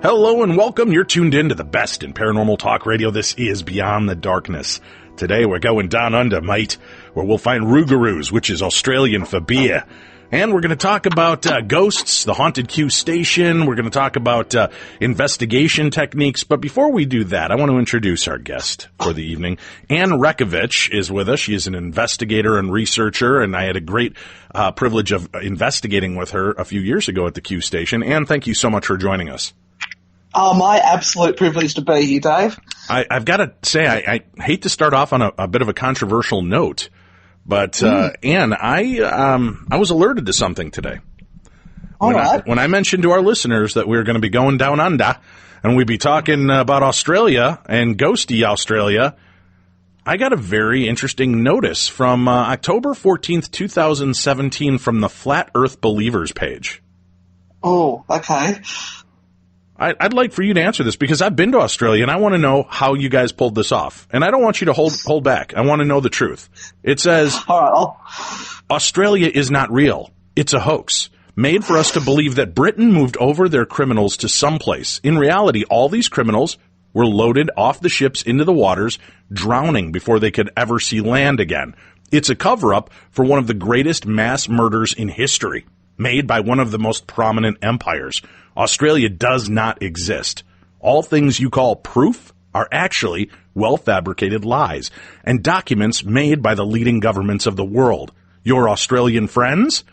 Hello and welcome. You're tuned in to the best in paranormal talk radio. This is Beyond the Darkness. Today we're going down under, mate, where we'll find Rougarous, which is Australian for beer. And we're going to talk about ghosts, the haunted Q station. We're going to talk about investigation techniques. But before we do that, I want to introduce our guest for the evening. Ann Rzechowicz is with us. She is an investigator and researcher, and I had a great privilege of investigating with her a few years ago at the Q station. Ann, thank you so much for joining us. Oh, my absolute privilege to be here, Dave. I've got to say, I hate to start off on a bit of a controversial note, but Ann, I was alerted to something today. When I mentioned to our listeners that we were going to be going down under, and we'd be talking about Australia and ghosty Australia, I got a very interesting notice from October 14th, 2017 from the Flat Earth Believers page. Oh, okay. I'd like for you to answer this because I've been to Australia and I want to know how you guys pulled this off. And I don't want you to hold back. I want to know the truth. It says, Australia is not real. It's a hoax made for us to believe that Britain moved over their criminals to someplace. In reality, all these criminals were loaded off the ships into the waters, drowning before they could ever see land again. It's a cover-up for one of the greatest mass murders in history, made by one of the most prominent empires. Australia does not exist. All things you call proof are actually well-fabricated lies and documents made by the leading governments of the world. Your Australian friends,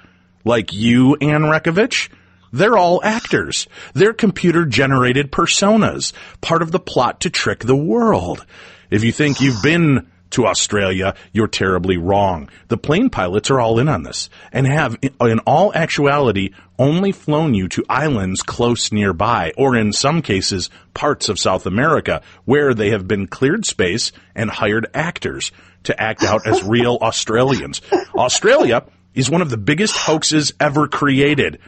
like you, Ann Rzechowicz, they're all actors. They're computer-generated personas, part of the plot to trick the world. If you think you've been to Australia, you're terribly wrong. The plane pilots are all in on this and have, in all actuality, only flown you to islands close nearby, or in some cases, parts of South America, where they have been cleared space and hired actors to act out as real Australians. Australia is one of the biggest hoaxes ever created,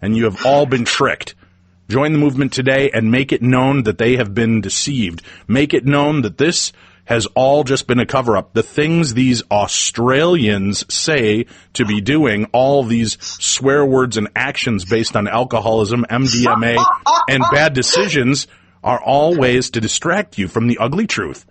and you have all been tricked. Join the movement today and make it known that they have been deceived. Make it known that this has all just been a cover-up. The things these Australians say to be doing, all these swear words and actions based on alcoholism, MDMA, and bad decisions are all ways to distract you from the ugly truth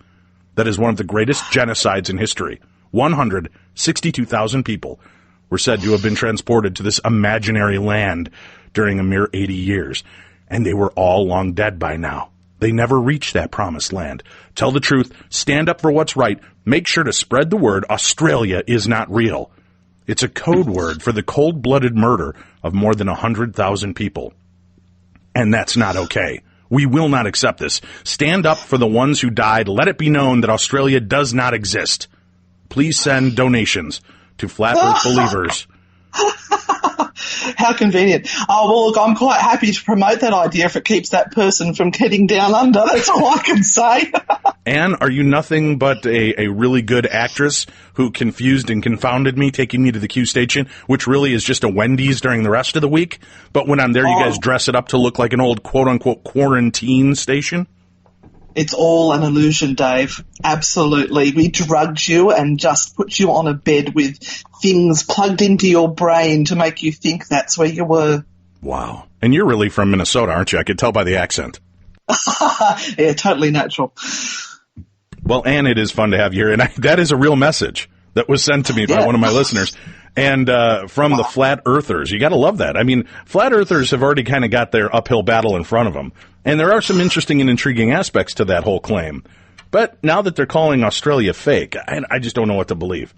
that is one of the greatest genocides in history. 162,000 people were said to have been transported to this imaginary land during a mere 80 years, and they were all long dead by now. They never reached that promised land. Tell the truth, stand up for what's right, make sure to spread the word Australia is not real. It's a code word for the cold-blooded murder of more than 100,000 people. And that's not okay. We will not accept this. Stand up for the ones who died. Let it be known that Australia does not exist. Please send donations to Flat Earth Believers. How convenient. Oh, well, look, I'm quite happy to promote that idea if it keeps that person from getting down under. That's all I can say. Ann, are you nothing but a really good actress who confused and confounded me, taking me to the Q station, which really is just a Wendy's during the rest of the week? But when I'm there, you guys dress it up to look like an old quote-unquote quarantine station? It's all an illusion, Dave. Absolutely. We drugged you and just put you on a bed with things plugged into your brain to make you think that's where you were. Wow. And you're really from Minnesota, aren't you? I could tell by the accent. Yeah, totally natural. Well, Ann, it is fun to have you here. And that is a real message that was sent to me by one of my listeners. And from the Flat Earthers. You got to love that. I mean, Flat Earthers have already kind of got their uphill battle in front of them. And there are some interesting and intriguing aspects to that whole claim. But now that they're calling Australia fake, I just don't know what to believe.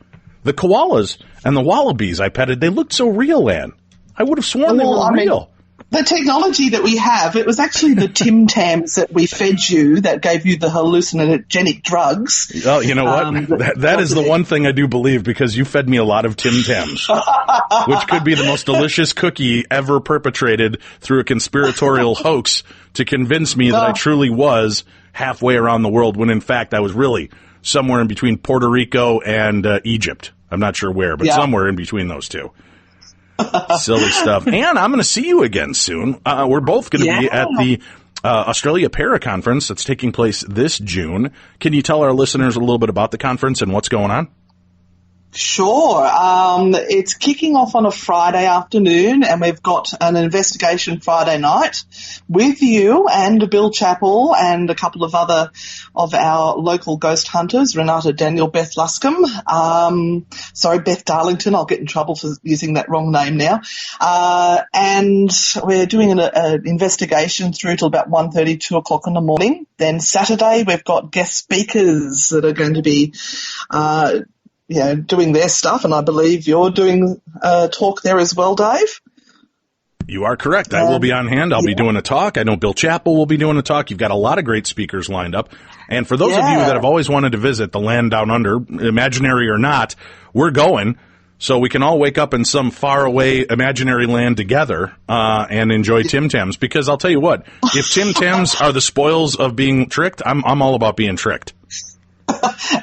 The koalas and the wallabies I petted, they looked so real, Ann. I would have sworn they were real. The technology that we have, it was actually the Tim Tams that we fed you that gave you the hallucinogenic drugs. Oh, you know what? That is the one thing I do believe, because you fed me a lot of Tim Tams, which could be the most delicious cookie ever perpetrated through a conspiratorial hoax to convince me that I truly was halfway around the world, when in fact I was really somewhere in between Puerto Rico and Egypt. I'm not sure where, but somewhere in between those two. Silly stuff. And I'm going to see you again soon. We're both going to be at the Australia Para Conference that's taking place this June. Can you tell our listeners a little bit about the conference and what's going on? Sure. It's kicking off on a Friday afternoon, and we've got an investigation Friday night with you and Bill Chappell and a couple of other of our local ghost hunters, Renata Daniel, Beth Luscombe. Beth Darlington. I'll get in trouble for using that wrong name now. And we're doing an investigation through till about 1:30, 2 o'clock in the morning. Then Saturday we've got guest speakers that are going to be doing their stuff, and I believe you're doing a talk there as well, Dave. You are correct. I will be on hand. I'll be doing a talk. I know Bill Chappell will be doing a talk. You've got a lot of great speakers lined up. And for those of you that have always wanted to visit the land down under, imaginary or not, we're going, so we can all wake up in some faraway imaginary land together and enjoy Tim Tams. Because I'll tell you what, if Tim Tams are the spoils of being tricked, I'm all about being tricked.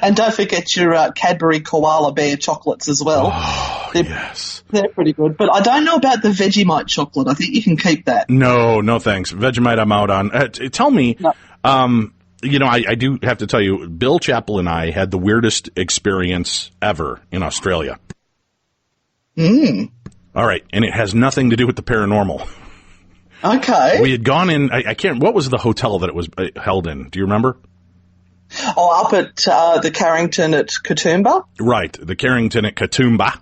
And don't forget your Cadbury Koala Bear chocolates as well. Oh, yes. They're pretty good. But I don't know about the Vegemite chocolate. I think you can keep that. No thanks. Vegemite I'm out on. Tell me, I do have to tell you, Bill Chappell and I had the weirdest experience ever in Australia. All right, and it has nothing to do with the paranormal. Okay. We had gone in, what was the hotel that it was held in? Do you remember? Oh, up at the Carrington at Katoomba? Right, the Carrington at Katoomba.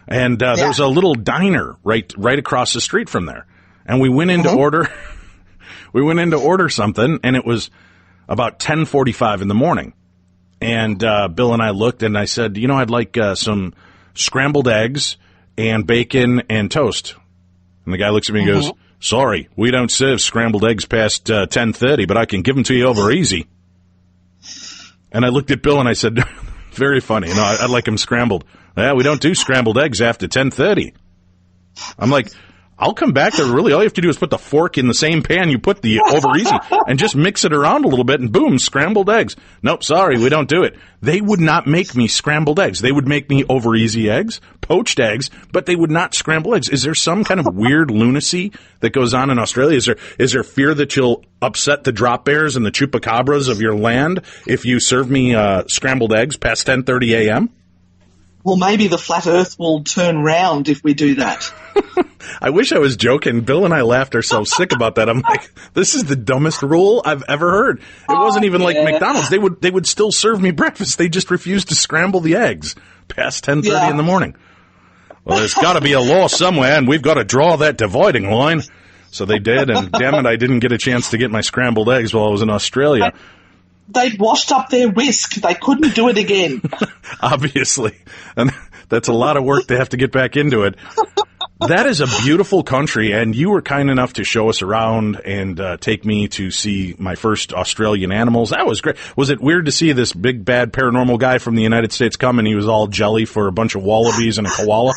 And there was a little diner right across the street from there. And we went in to order something, and it was about 10:45 in the morning. And Bill and I looked, and I said, I'd like some scrambled eggs and bacon and toast. And the guy looks at me and goes, sorry, we don't serve scrambled eggs past 10:30, but I can give them to you over easy. And I looked at Bill and I said, very funny. I'd like them scrambled. Yeah, we don't do scrambled eggs after 10:30. I'm like, I'll come back there. Really, all you have to do is put the fork in the same pan you put the over easy and just mix it around a little bit, and boom, scrambled eggs. Nope, sorry, we don't do it. They would not make me scrambled eggs. They would make me over easy eggs, poached eggs, but they would not scramble eggs. Is there some kind of weird lunacy that goes on in Australia? Is there fear that you'll upset the drop bears and the chupacabras of your land if you serve me scrambled eggs past 10:30 a.m.? Well, maybe the flat earth will turn round if we do that. I wish I was joking. Bill and I laughed ourselves sick about that. I'm like, this is the dumbest rule I've ever heard. It wasn't even like McDonald's. They would still serve me breakfast. They just refused to scramble the eggs past 10:30 in the morning. Well, there's got to be a law somewhere, and we've got to draw that dividing line. So they did, and damn it, I didn't get a chance to get my scrambled eggs while I was in Australia. They'd washed up their whisk. They couldn't do it again. Obviously. And that's a lot of work to have to get back into it. That is a beautiful country, and you were kind enough to show us around and take me to see my first Australian animals. That was great. Was it weird to see this big, bad paranormal guy from the United States come, and he was all jelly for a bunch of wallabies and a koala?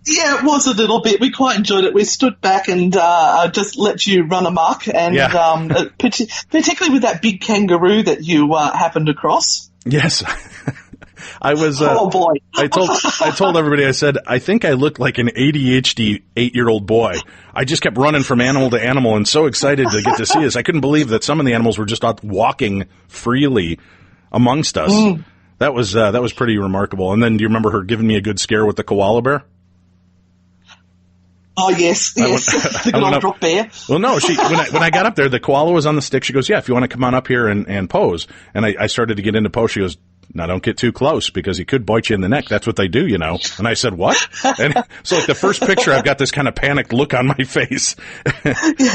Yeah, it was a little bit. We quite enjoyed it. We stood back and just let you run amok, and particularly with that big kangaroo that you happened across. Yes. I was. Oh boy! I told everybody. I said, I think I looked like an ADHD 8-year-old boy. I just kept running from animal to animal, and so excited to get to see this. I couldn't believe that some of the animals were just out walking freely amongst us. That was pretty remarkable. And then, do you remember her giving me a good scare with the koala bear? Oh, yes. The good old drop bear. Well, no, when I got up there, the koala was on the stick. She goes, yeah, if you want to come on up here and pose. And I started to get into pose. She goes, now don't get too close because he could bite you in the neck. That's what they do, And I said, what? And so like the first picture, I've got this kind of panicked look on my face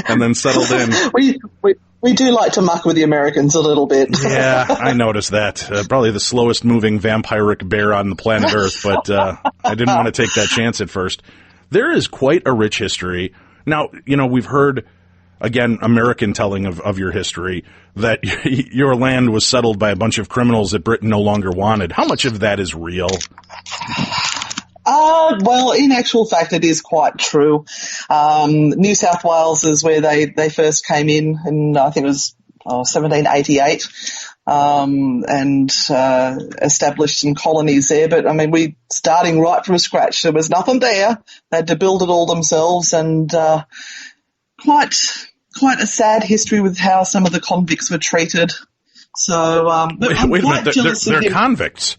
and then settled in. We do like to muck with the Americans a little bit. Yeah, I noticed that. Probably the slowest moving vampiric bear on the planet Earth, but I didn't want to take that chance at first. There is quite a rich history, Now, we've heard, again, American telling of your history, that your land was settled by a bunch of criminals that Britain no longer wanted. How much of that is real? Well, in actual fact, it is quite true. New South Wales is where they first came in, and I think it was 1788, and established some colonies there. But, I mean, we starting right from scratch. There was nothing there. They had to build it all themselves, and quite a sad history with how some of the convicts were treated. So, wait a minute, they're convicts.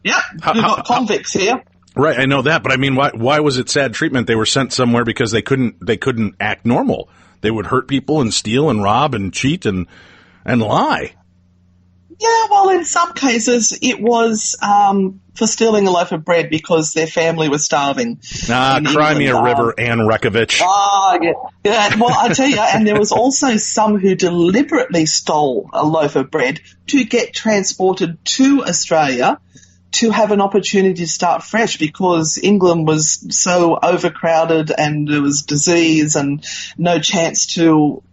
Yeah, we've got convicts here. Right, I know that, but I mean, why was it sad treatment? They were sent somewhere because they couldn't act normal. They would hurt people and steal and rob and cheat and lie. Yeah, well, in some cases it was for stealing a loaf of bread because their family was starving. Cry me a river, Anne Rzechowicz. Yeah. Well, I tell you, and there was also some who deliberately stole a loaf of bread to get transported to Australia to have an opportunity to start fresh, because England was so overcrowded and there was disease and no chance to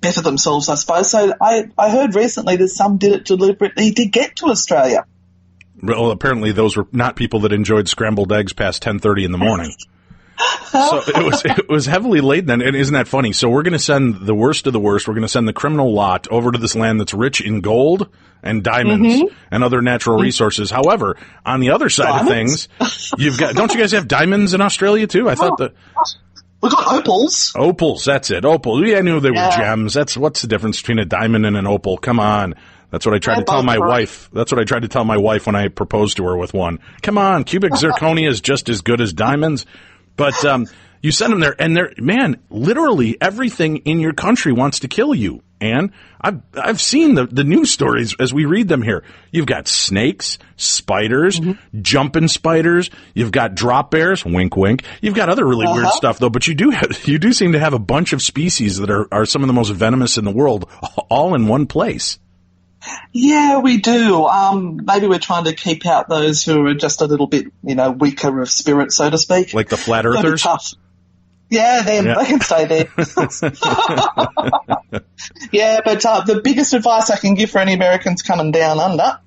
better themselves, I suppose. So I heard recently that some did it deliberately to get to Australia. Well, apparently those were not people that enjoyed scrambled eggs past 10:30 in the morning. So it was heavily laden, and isn't that funny? So we're going to send the worst of the worst. We're going to send the criminal lot over to this land that's rich in gold and diamonds and other natural resources. However, on the other side of things, don't you guys have diamonds in Australia too? I thought we've got opals. Opals, that's it. Opals. Yeah, I knew they were gems. What's the difference between a diamond and an opal? Come on. That's what I tried to tell my wife. That's what I tried to tell my wife when I proposed to her with one. Come on, cubic zirconia is just as good as diamonds. But you send them there, and literally everything in your country wants to kill you. And I've seen the news stories as we read them here. You've got snakes, spiders, jumping spiders. You've got drop bears. Wink, wink. You've got other really weird stuff though. But you do seem to have a bunch of species that are some of the most venomous in the world, all in one place. Yeah, we do. Maybe we're trying to keep out those who are just a little bit, weaker of spirit, so to speak. Like the flat earthers? Yeah, they can stay there. Yeah, but the biggest advice I can give for any Americans coming down under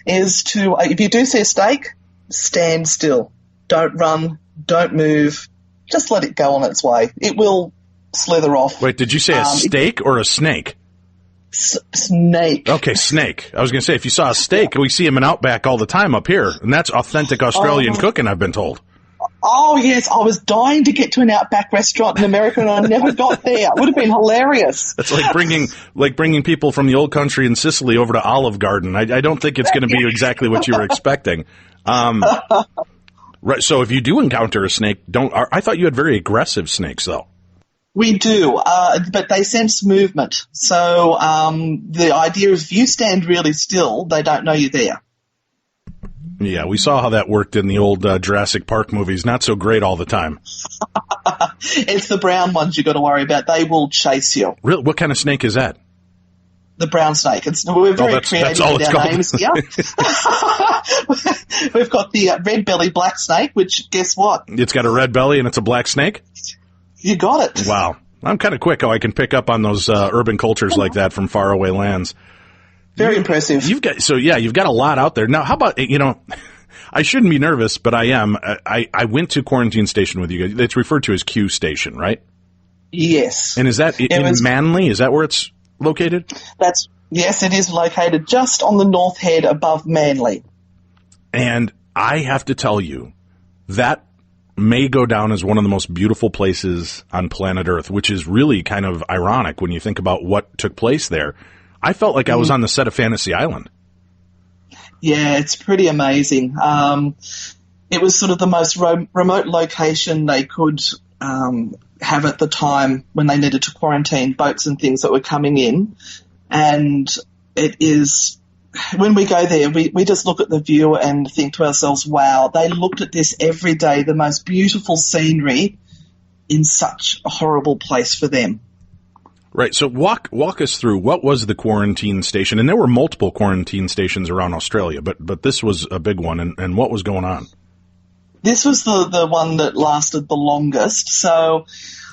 is to, if you do see a snake, stand still. Don't run, don't move, just let it go on its way. It will slither off. Wait, did you say a steak or a snake? Snake. Okay, snake. I was going to say, if you saw a steak, we see them in Outback all the time up here, and that's authentic Australian cooking, I've been told. Oh, yes. I was dying to get to an Outback restaurant in America, and I never got there. It would have been hilarious. It's like bringing people from the old country in Sicily over to Olive Garden. I don't think it's going to be exactly what you were expecting. Right. So if you do encounter a snake, I thought you had very aggressive snakes, though. We do, but they sense movement. So the idea is if you stand really still, they don't know you're there. Yeah, we saw how that worked in the old Jurassic Park movies. Not so great all the time. It's the brown ones you got to worry about. They will chase you. Really? What kind of snake is that? The brown snake. We're very creative with our names here. We've got the red-bellied black snake, which, guess what? It's got a red belly and it's a black snake? You got it. Wow. I'm kind of quick how I can pick up on those urban cultures like that from faraway lands. Very impressive. You've got a lot out there. Now, how about, I shouldn't be nervous, but I am. I went to quarantine station with you guys. It's referred to as Q Station, right? Yes. And is that in Manly? Is that where it's located? Yes, it is located just on the north head above Manly. And I have to tell you, that may go down as one of the most beautiful places on planet Earth, which is really kind of ironic when you think about what took place there. I felt like I was on the set of Fantasy Island. Yeah, it's pretty amazing. It was sort of the most remote location they could have at the time when they needed to quarantine boats and things that were coming in. And it is, when we go there, we just look at the view and think to ourselves, wow, they looked at this every day, the most beautiful scenery in such a horrible place for them. Right. So walk us through, what was the quarantine station? And there were multiple quarantine stations around Australia, but this was a big one. And what was going on? This was the one that lasted the longest. So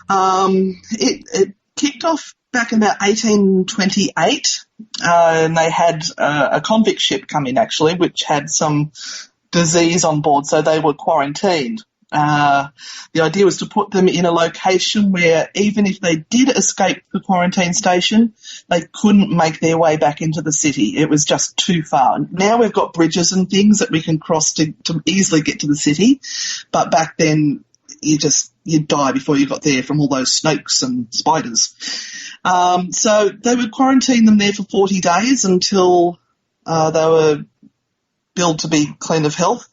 It kicked off back in about 1828, and they had a convict ship come in, actually, which had some disease on board, so they were quarantined. The idea was to put them in a location where even if they did escape the quarantine station, they couldn't make their way back into the city. It was just too far. Now we've got bridges and things that we can cross to easily get to the city, but back then you'd die before you got there from all those snakes and spiders. So they would quarantine them there for 40 days until they were billed to be clean of health.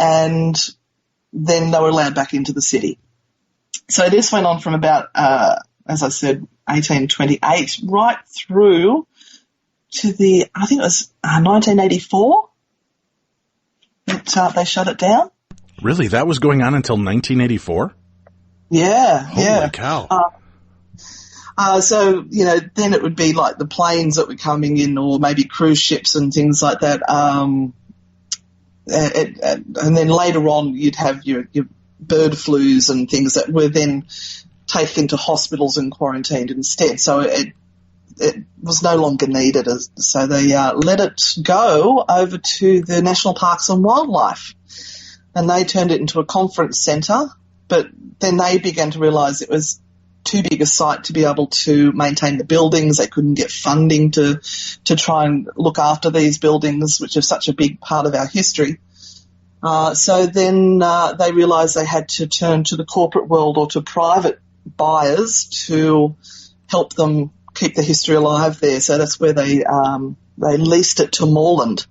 And then they were allowed back into the city. So this went on from about, as I said, 1828 right through to I think it was 1984 that they shut it down. Really? That was going on until 1984? Yeah. Holy cow. So, then it would be like the planes that were coming in, or maybe cruise ships and things like that. And then later on you'd have your bird flus and things that were then taken to hospitals and quarantined instead. So it was no longer needed. So they let it go over to the National Parks and Wildlife, and they turned it into a conference centre. But then they began to realise it was too big a site to be able to maintain the buildings. They couldn't get funding to try and look after these buildings, which are such a big part of our history. So then they realised they had to turn to the corporate world or to private buyers to help them keep the history alive there. So that's where they leased it to Moreland,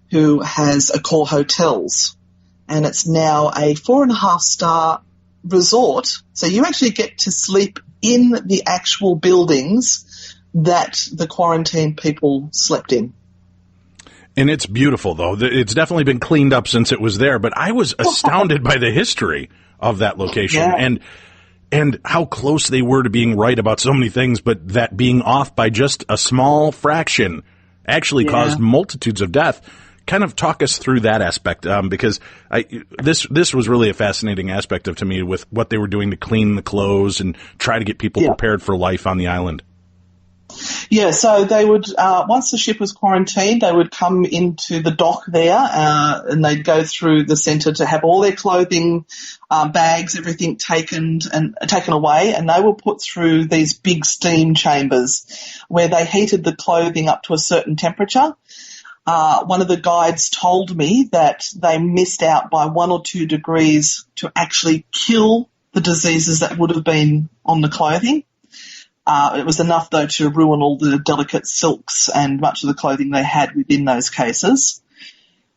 who has Accor Hotels, and it's now a 4.5-star resort. So you actually get to sleep in the actual buildings that the quarantine people slept in. And it's beautiful, though. It's definitely been cleaned up since it was there, but I was astounded by the history of that location. Yeah. And how close they were to being right about so many things, but that being off by just a small fraction actually caused multitudes of death. Kind of talk us through that aspect, because this was really a fascinating aspect to me with what they were doing to clean the clothes and try to get people prepared for life on the island. Yeah, so they would, once the ship was quarantined, they would come into the dock there, and they'd go through the centre to have all their clothing, bags, everything taken away, and they were put through these big steam chambers where they heated the clothing up to a certain temperature. One of the guides told me that they missed out by 1 or 2 degrees to actually kill the diseases that would have been on the clothing. It was enough, though, to ruin all the delicate silks and much of the clothing they had within those cases.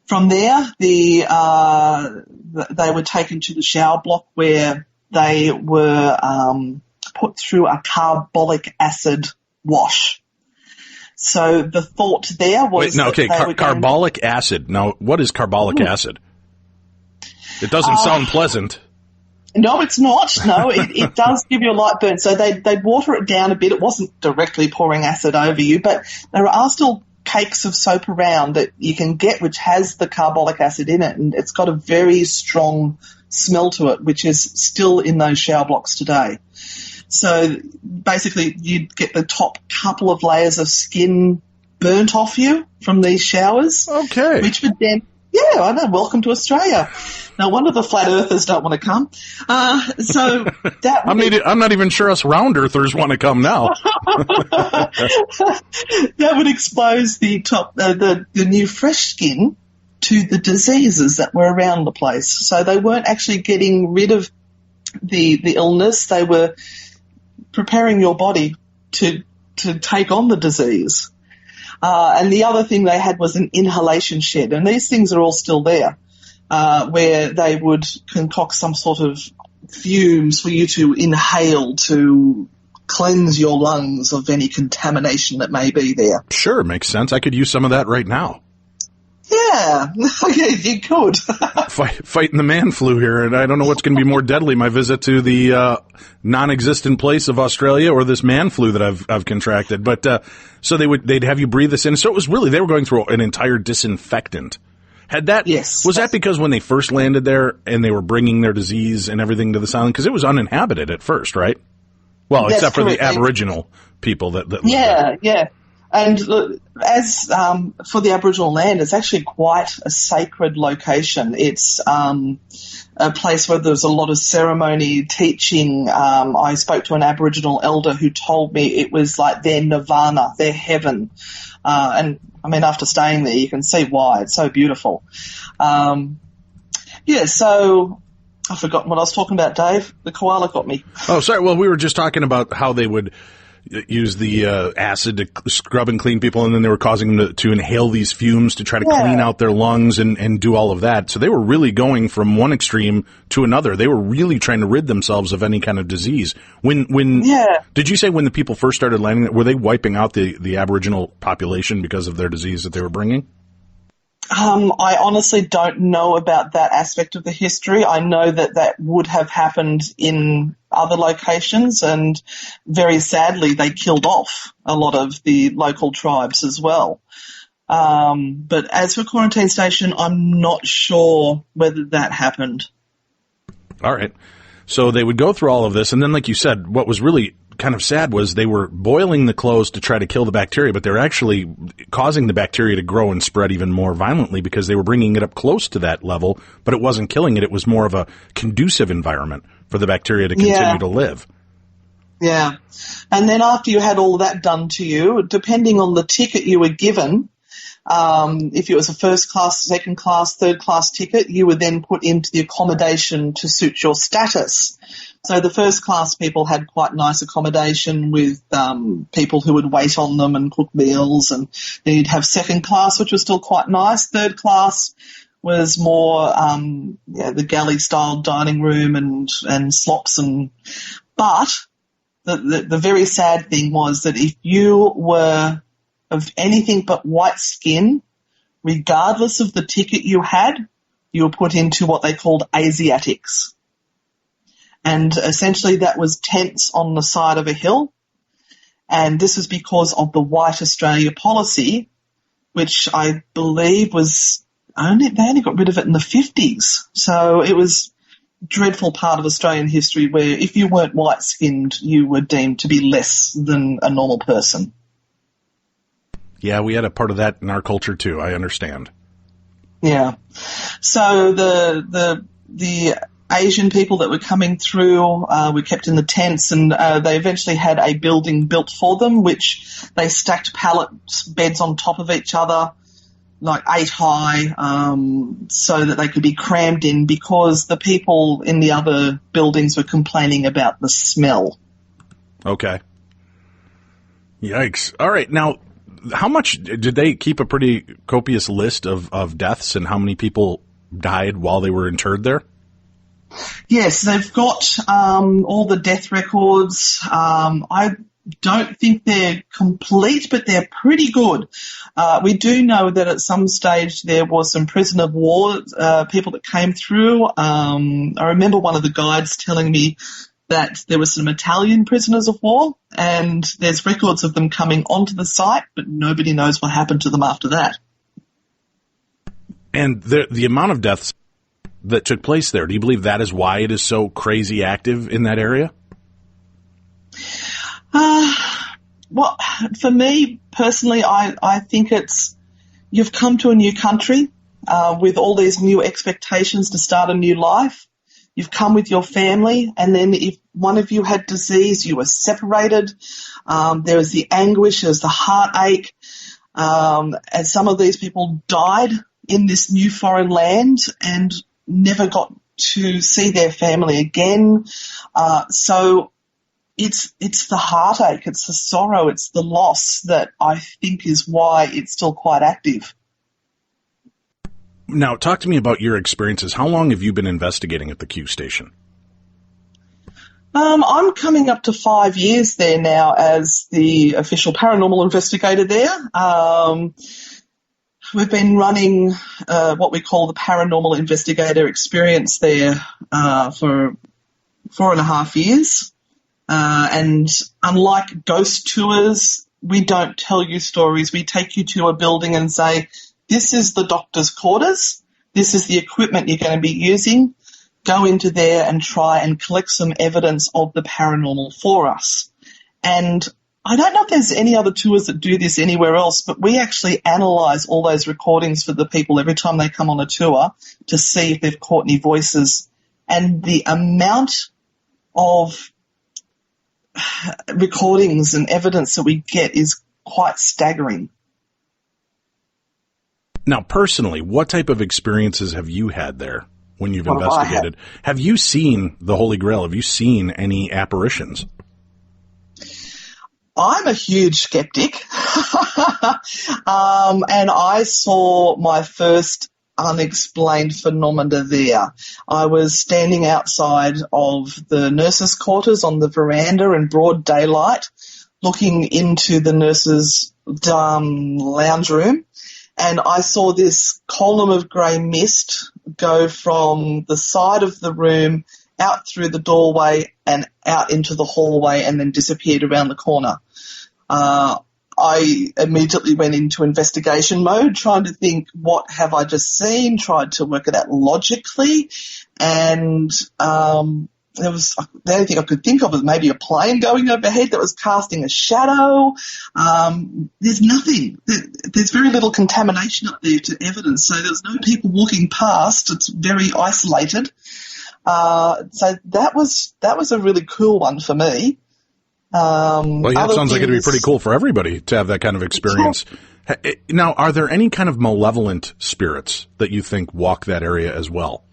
From there, they were taken to the shower block where they were put through a carbolic acid wash. So the thought there was... carbolic acid. Now, what is carbolic acid? It doesn't sound pleasant. No, it's not. No, it does give you a light burn. So they'd water it down a bit. It wasn't directly pouring acid over you, but there are still cakes of soap around that you can get which has the carbolic acid in it, and it's got a very strong smell to it, which is still in those shower blocks today. So basically you'd get the top couple of layers of skin burnt off you from these showers. Okay. Which would then... Yeah, I know. Welcome to Australia. No wonder the flat earthers don't want to come. So that I'm not even sure us round earthers want to come now. That would expose the top, the new fresh skin to the diseases that were around the place. So they weren't actually getting rid of the illness. They were preparing your body to take on the disease. And the other thing they had was an inhalation shed, and these things are all still there, where they would concoct some sort of fumes for you to inhale to cleanse your lungs of any contamination that may be there. Sure, makes sense. I could use some of that right now. Yeah, you could. Fighting the man flu here, and I don't know what's going to be more deadly, my visit to the non-existent place of Australia or this man flu that I've contracted. But so they'd have you breathe this in. So it was really, they were going through an entire disinfectant Yes. Was that because when they first landed there and they were bringing their disease and everything to this island? Because it was uninhabited at first, right? Well, That's except for correct. the Aboriginal people that lived there. Yeah. And as for the Aboriginal land, it's actually quite a sacred location. It's a place where there's a lot of ceremony, teaching. I spoke to an Aboriginal elder who told me it was like their nirvana, their heaven. And, I mean, after staying there, you can see why. It's so beautiful. So I've forgotten what I was talking about, Dave. The koala got me. Oh, sorry. Well, we were just talking about how they would use the acid to scrub and clean people, and then they were causing them to inhale these fumes to try to clean out their lungs and do all of that. So they were really going from one extreme to another. They were really trying to rid themselves of any kind of disease. Did you say when the people first started landing, were they wiping out the Aboriginal population because of their disease that they were bringing? I honestly don't know about that aspect of the history. I know that would have happened in other locations, and very sadly they killed off a lot of the local tribes as well. But as for Quarantine Station, I'm not sure whether that happened. All right. So they would go through all of this, and then, like you said, what was really kind of sad was they were boiling the clothes to try to kill the bacteria, but they're actually causing the bacteria to grow and spread even more violently because they were bringing it up close to that level, but it wasn't killing it. It was more of a conducive environment for the bacteria to continue to live. Yeah. And then after you had all that done to you, depending on the ticket you were given, if it was a first class, second class, third class ticket, you were then put into the accommodation to suit your status. So the first class people had quite nice accommodation with people who would wait on them and cook meals, and then you'd have second class, which was still quite nice. Third class was more the galley style dining room and slops but the very sad thing was that if you were of anything but white skin, regardless of the ticket you had, you were put into what they called Asiatics. And essentially that was tents on the side of a hill. And this was because of the White Australia policy, which I believe was they only got rid of it in the 50s. So it was a dreadful part of Australian history where if you weren't white-skinned, you were deemed to be less than a normal person. Yeah, we had a part of that in our culture too. I understand. Yeah. So the Asian people that were coming through were kept in the tents, and they eventually had a building built for them, which they stacked pallet beds on top of each other, like 8 high, so that they could be crammed in because the people in the other buildings were complaining about the smell. Okay. Yikes. All right. Now, how much did they keep a pretty copious list of deaths and how many people died while they were interred there? Yes, they've got all the death records. I don't think they're complete, but they're pretty good. We do know that at some stage there was some prisoner of war people that came through. I remember one of the guides telling me that there were some Italian prisoners of war, and there's records of them coming onto the site, but nobody knows what happened to them after that. And the amount of deaths that took place there, do you believe that is why it is so crazy active in that area? Well, for me personally, I think it's you've come to a new country with all these new expectations to start a new life. You've come with your family, and then if one of you had disease, you were separated. There was the anguish, there was the heartache, and some of these people died in this new foreign land and never got to see their family again. So it's the heartache, it's the sorrow, it's the loss that I think is why it's still quite active. Now, talk to me about your experiences. How long have you been investigating at the Q station? I'm coming up to 5 years there now as the official paranormal investigator there. We've been running what we call the paranormal investigator experience there for 4.5 years. And unlike ghost tours, we don't tell you stories. We take you to a building and say, this is the doctor's quarters. This is the equipment you're going to be using. Go into there and try and collect some evidence of the paranormal for us. And I don't know if there's any other tours that do this anywhere else, but we actually analyse all those recordings for the people every time they come on a tour to see if they've caught any voices. And the amount of recordings and evidence that we get is quite staggering. Now, personally, what type of experiences have you had there when you've investigated? Have you seen the Holy Grail? Have you seen any apparitions? I'm a huge skeptic, and I saw my first unexplained phenomena there. I was standing outside of the nurses' quarters on the veranda in broad daylight, looking into the nurses' lounge room, and I saw this column of grey mist go from the side of the room out through the doorway and out into the hallway and then disappeared around the corner. I immediately went into investigation mode, trying to think, what have I just seen, tried to work it out logically, and there was the only thing I could think of was maybe a plane going overhead that was casting a shadow. There's nothing. There's very little contamination up there to evidence, so there's no people walking past. It's very isolated. So that was a really cool one for me. Well, yeah, it sounds like it'd be pretty cool for everybody to have that kind of experience. Now, are there any kind of malevolent spirits that you think walk that area as well?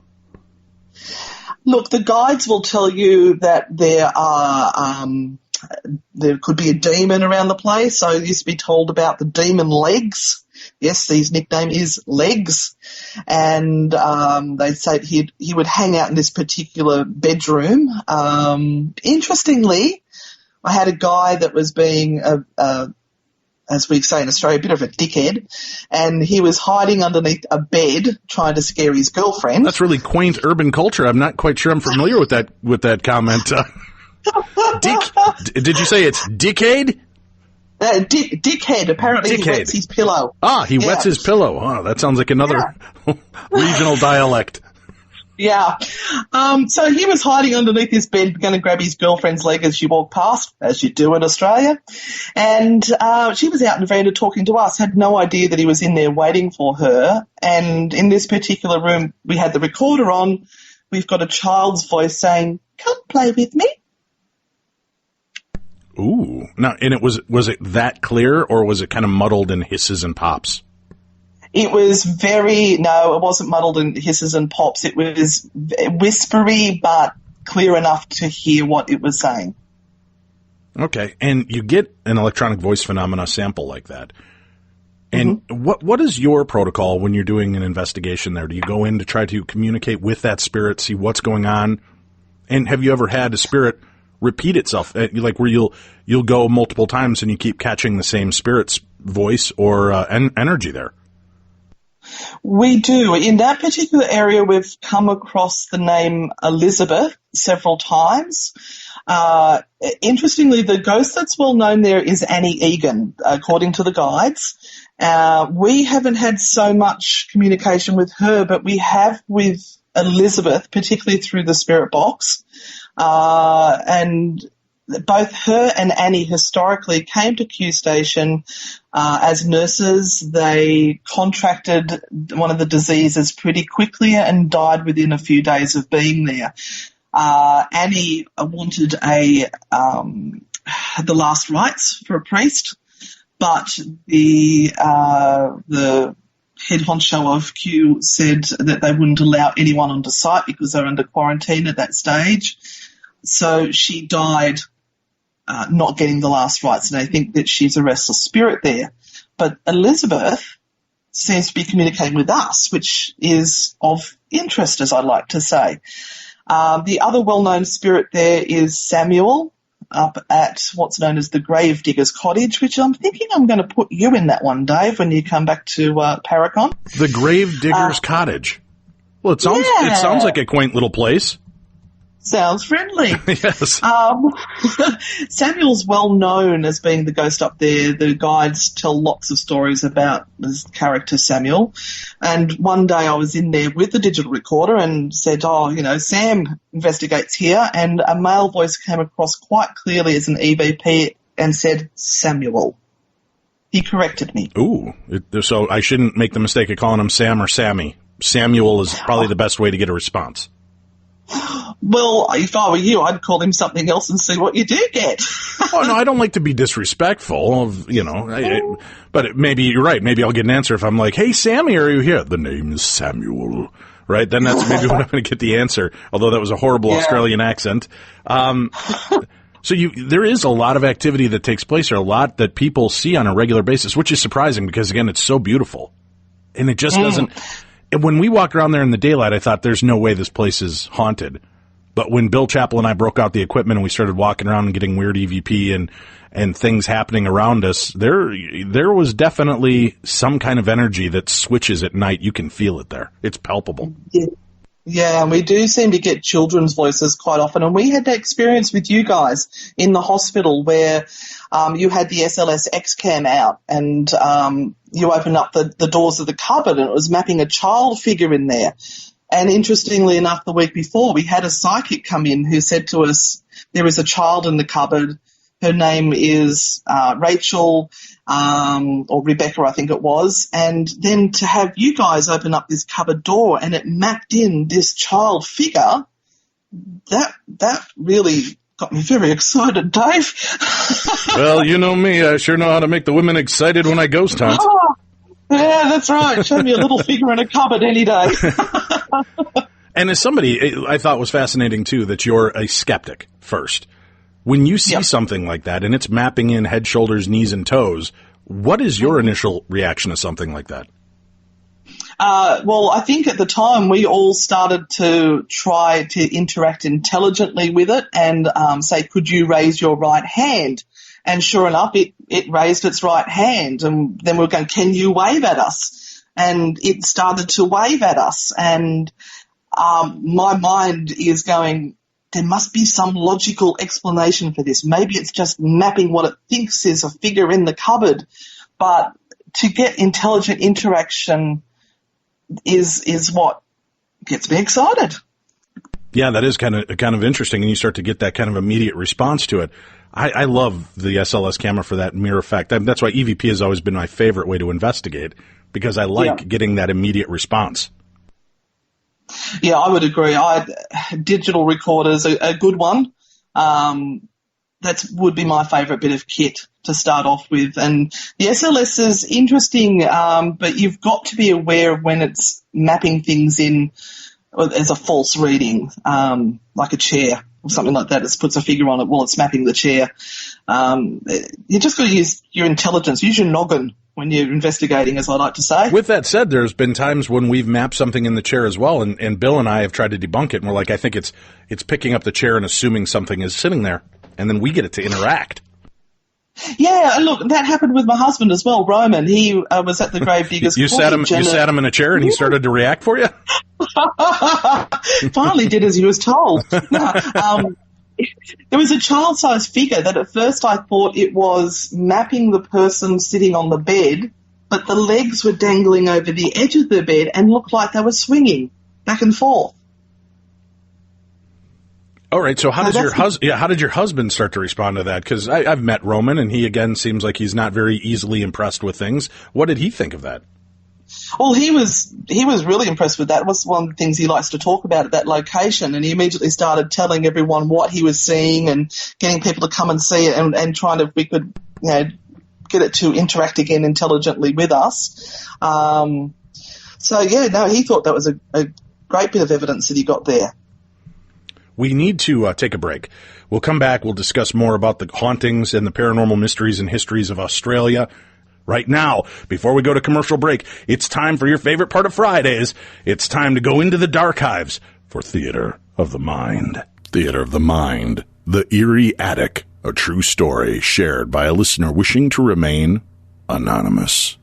Look, the guides will tell you that there could be a demon around the place. I used to be told about the demon Legs. Yes, his nickname is Legs. And they'd say he would hang out in this particular bedroom. Interestingly, I had a guy that was being, as we say in Australia, a bit of a dickhead, and he was hiding underneath a bed trying to scare his girlfriend. That's really quaint urban culture. I'm not quite sure I'm familiar with that comment. Did you say it's dickhead? Dickhead. Apparently he wets his pillow. He wets his pillow. Oh, that sounds like another regional dialect. Yeah. So he was hiding underneath his bed, going to grab his girlfriend's leg as she walked past, as you do in Australia. And she was out in the veranda talking to us, had no idea that he was in there waiting for her. And in this particular room, we had the recorder on. We've got a child's voice saying, "Come play with me." Ooh. Now, and was it that clear, or was it kind of muddled in hisses and pops? It was it wasn't muddled in hisses and pops. It was whispery, but clear enough to hear what it was saying. Okay. And you get an electronic voice phenomena sample like that. And what is your protocol when you're doing an investigation there? Do you go in to try to communicate with that spirit, see what's going on? And have you ever had a spirit repeat itself, like where you'll go multiple times and you keep catching the same spirit's voice or energy there? We do. In that particular area, we've come across the name Elizabeth several times. Interestingly, the ghost that's well known there is Annie Egan, according to the guides. We haven't had so much communication with her, but we have with Elizabeth, particularly through the spirit box. And both her and Annie historically came to Q Station as nurses. They contracted one of the diseases pretty quickly and died within a few days of being there. Annie wanted the last rites for a priest, but the head honcho of Q said that they wouldn't allow anyone onto site because they were under quarantine at that stage. So she died not getting the last rites, and I think that she's a restless spirit there. But Elizabeth seems to be communicating with us, which is of interest, as I like to say. The other well-known spirit there is Samuel up at what's known as the Gravedigger's Cottage, which I'm thinking I'm going to put you in that one, Dave, when you come back to Paracon. The Gravedigger's Cottage. Well, it sounds like a quaint little place. Sounds friendly. Yes. Samuel's well known as being the ghost up there. The guides tell lots of stories about this character Samuel. And one day I was in there with the digital recorder and said, Sam investigates here. And a male voice came across quite clearly as an EVP and said, Samuel. He corrected me. Ooh. So I shouldn't make the mistake of calling him Sam or Sammy. Samuel is probably the best way to get a response. Well, if I were you, I'd call him something else and see what you do get. Oh, no, I don't like to be disrespectful but maybe you're right. Maybe I'll get an answer if I'm like, hey, Sammy, are you here? The name is Samuel, right? Then that's maybe when I'm going to get the answer, although that was a horrible Australian accent. So there is a lot of activity that takes place here, a lot that people see on a regular basis, which is surprising because, again, it's so beautiful. And it just doesn't. When we walked around there in the daylight, I thought there's no way this place is haunted. But when Bill Chappell and I broke out the equipment and we started walking around and getting weird EVP and things happening around us, there was definitely some kind of energy that switches at night. You can feel it there. It's palpable. Yeah, and we do seem to get children's voices quite often. And we had that experience with you guys in the hospital where you had the SLS X-Cam out and you opened up the doors of the cupboard and it was mapping a child figure in there. And interestingly enough, the week before, we had a psychic come in who said to us, there is a child in the cupboard. Her name is Rachel or Rebecca, I think it was. And then to have you guys open up this cupboard door and it mapped in this child figure, that really got me very excited, Dave. Well, you know me. I sure know how to make the women excited when I ghost hunt. Oh, yeah, that's right. Show me a little figure in a cupboard any day. And as somebody, I thought was fascinating, too, that you're a skeptic first. When you see something like that and it's mapping in head, shoulders, knees, and toes, what is your initial reaction to something like that? Well, I think at the time we all started to try to interact intelligently with it and say, could you raise your right hand? And sure enough, it raised its right hand. And then we were going, can you wave at us? And it started to wave at us. And my mind is going, there must be some logical explanation for this. Maybe it's just mapping what it thinks is a figure in the cupboard. But to get intelligent interaction is what gets me excited. Yeah, that is kind of interesting, and you start to get that kind of immediate response to it. I love the SLS camera for that mere effect. That's why EVP has always been my favorite way to investigate, because I like getting that immediate response. Yeah, I would agree. Digital recorders a good one. That would be my favourite bit of kit to start off with. And the SLS is interesting, but you've got to be aware of when it's mapping things in as a false reading, like a chair or something like that. It puts a figure on it while it's mapping the chair. You just got to use your intelligence, use your noggin when you're investigating, as I like to say. With that said, there's been times when we've mapped something in the chair as well, and Bill and I have tried to debunk it, and we're like, I think it's picking up the chair and assuming something is sitting there, and then we get it to interact. Yeah, look, that happened with my husband as well, Roman. He was at the Gravedigger's You sat him in a chair and he started to react for you? Finally did as he was told. There was a child-sized figure that at first I thought it was mapping the person sitting on the bed, but the legs were dangling over the edge of the bed and looked like they were swinging back and forth. All right, so how did your husband start to respond to that? Because I've met Roman, and he, again, seems like he's not very easily impressed with things. What did he think of that? Well, he was really impressed with that. It was one of the things he likes to talk about at that location, and he immediately started telling everyone what he was seeing and getting people to come and see it and trying to, if we could, get it to interact again intelligently with us. So, yeah, no, he thought that was a great bit of evidence that he got there. We need to take a break. We'll come back. We'll discuss more about the hauntings and the paranormal mysteries and histories of Australia. Right now, before we go to commercial break, it's time for your favorite part of Fridays. It's time to go into the archives for Theater of the Mind. Theater of the Mind, The Eerie Attic, a true story shared by a listener wishing to remain anonymous.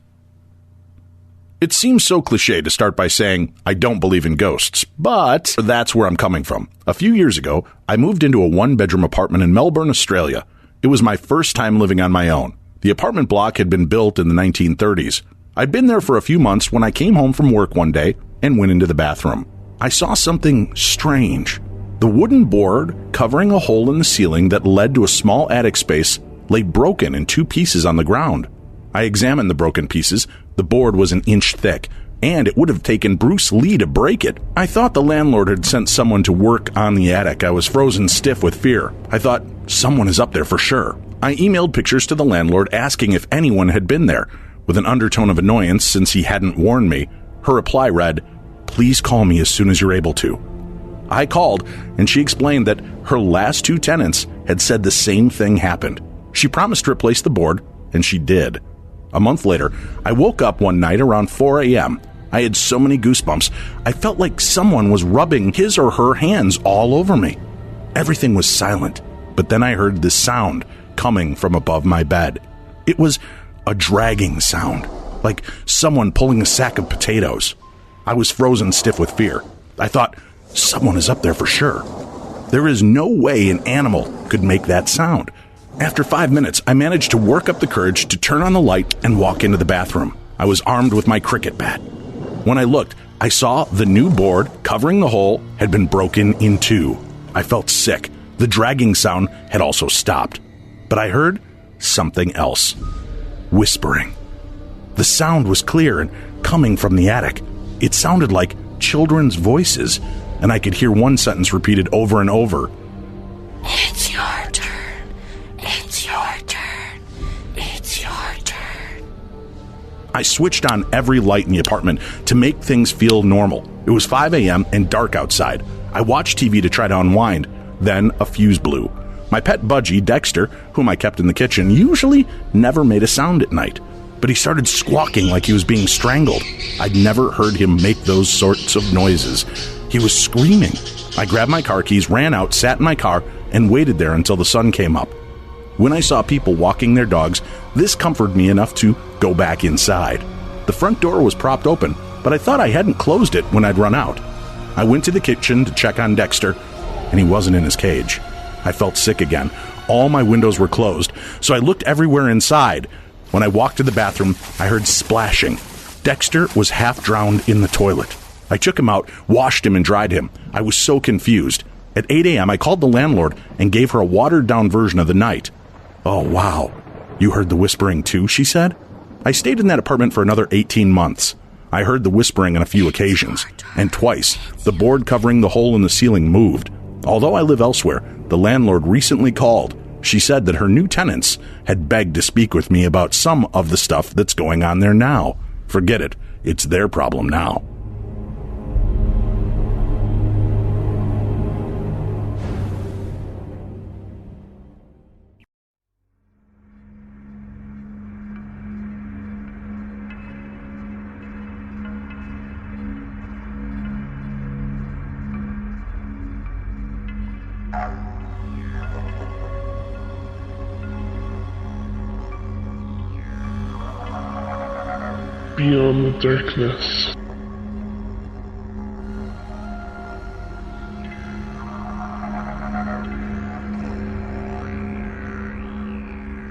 It seems so cliche to start by saying, I don't believe in ghosts, but that's where I'm coming from. A few years ago, I moved into a one-bedroom apartment in Melbourne, Australia. It was my first time living on my own. The apartment block had been built in the 1930s. I'd been there for a few months when I came home from work one day and went into the bathroom. I saw something strange. The wooden board covering a hole in the ceiling that led to a small attic space lay broken in 2 pieces on the ground. I examined the broken pieces. The board was an inch thick, and it would have taken Bruce Lee to break it. I thought the landlord had sent someone to work on the attic. I was frozen stiff with fear. I thought, someone is up there for sure. I emailed pictures to the landlord asking if anyone had been there, with an undertone of annoyance since he hadn't warned me. Her reply read, "Please call me as soon as you're able to." I called, and she explained that her last 2 tenants had said the same thing happened. She promised to replace the board, and she did. A month later, I woke up one night around 4 a.m. I had so many goosebumps, I felt like someone was rubbing his or her hands all over me. Everything was silent, but then I heard this sound coming from above my bed. It was a dragging sound, like someone pulling a sack of potatoes. I was frozen stiff with fear. I thought, someone is up there for sure. There is no way an animal could make that sound. After 5 minutes, I managed to work up the courage to turn on the light and walk into the bathroom. I was armed with my cricket bat. When I looked, I saw the new board covering the hole had been broken in 2. I felt sick. The dragging sound had also stopped. But I heard something else. Whispering. The sound was clear and coming from the attic. It sounded like children's voices, and I could hear one sentence repeated over and over. "It's your turn. It's your turn. It's your turn." I switched on every light in the apartment to make things feel normal. It was 5 a.m. and dark outside. I watched TV to try to unwind. Then a fuse blew. My pet budgie, Dexter, whom I kept in the kitchen, usually never made a sound at night. But he started squawking like he was being strangled. I'd never heard him make those sorts of noises. He was screaming. I grabbed my car keys, ran out, sat in my car, and waited there until the sun came up. When I saw people walking their dogs, this comforted me enough to go back inside. The front door was propped open, but I thought I hadn't closed it when I'd run out. I went to the kitchen to check on Dexter, and he wasn't in his cage. I felt sick again. All my windows were closed, so I looked everywhere inside. When I walked to the bathroom, I heard splashing. Dexter was half drowned in the toilet. I took him out, washed him, and dried him. I was so confused. At 8 a.m., I called the landlord and gave her a watered-down version of the night. "Oh, wow. You heard the whispering too," she said. I stayed in that apartment for another 18 months. I heard the whispering on a few occasions, and twice, the board covering the hole in the ceiling moved. Although I live elsewhere, the landlord recently called. She said that her new tenants had begged to speak with me about some of the stuff that's going on there now. Forget it. It's their problem now. Beyond the darkness.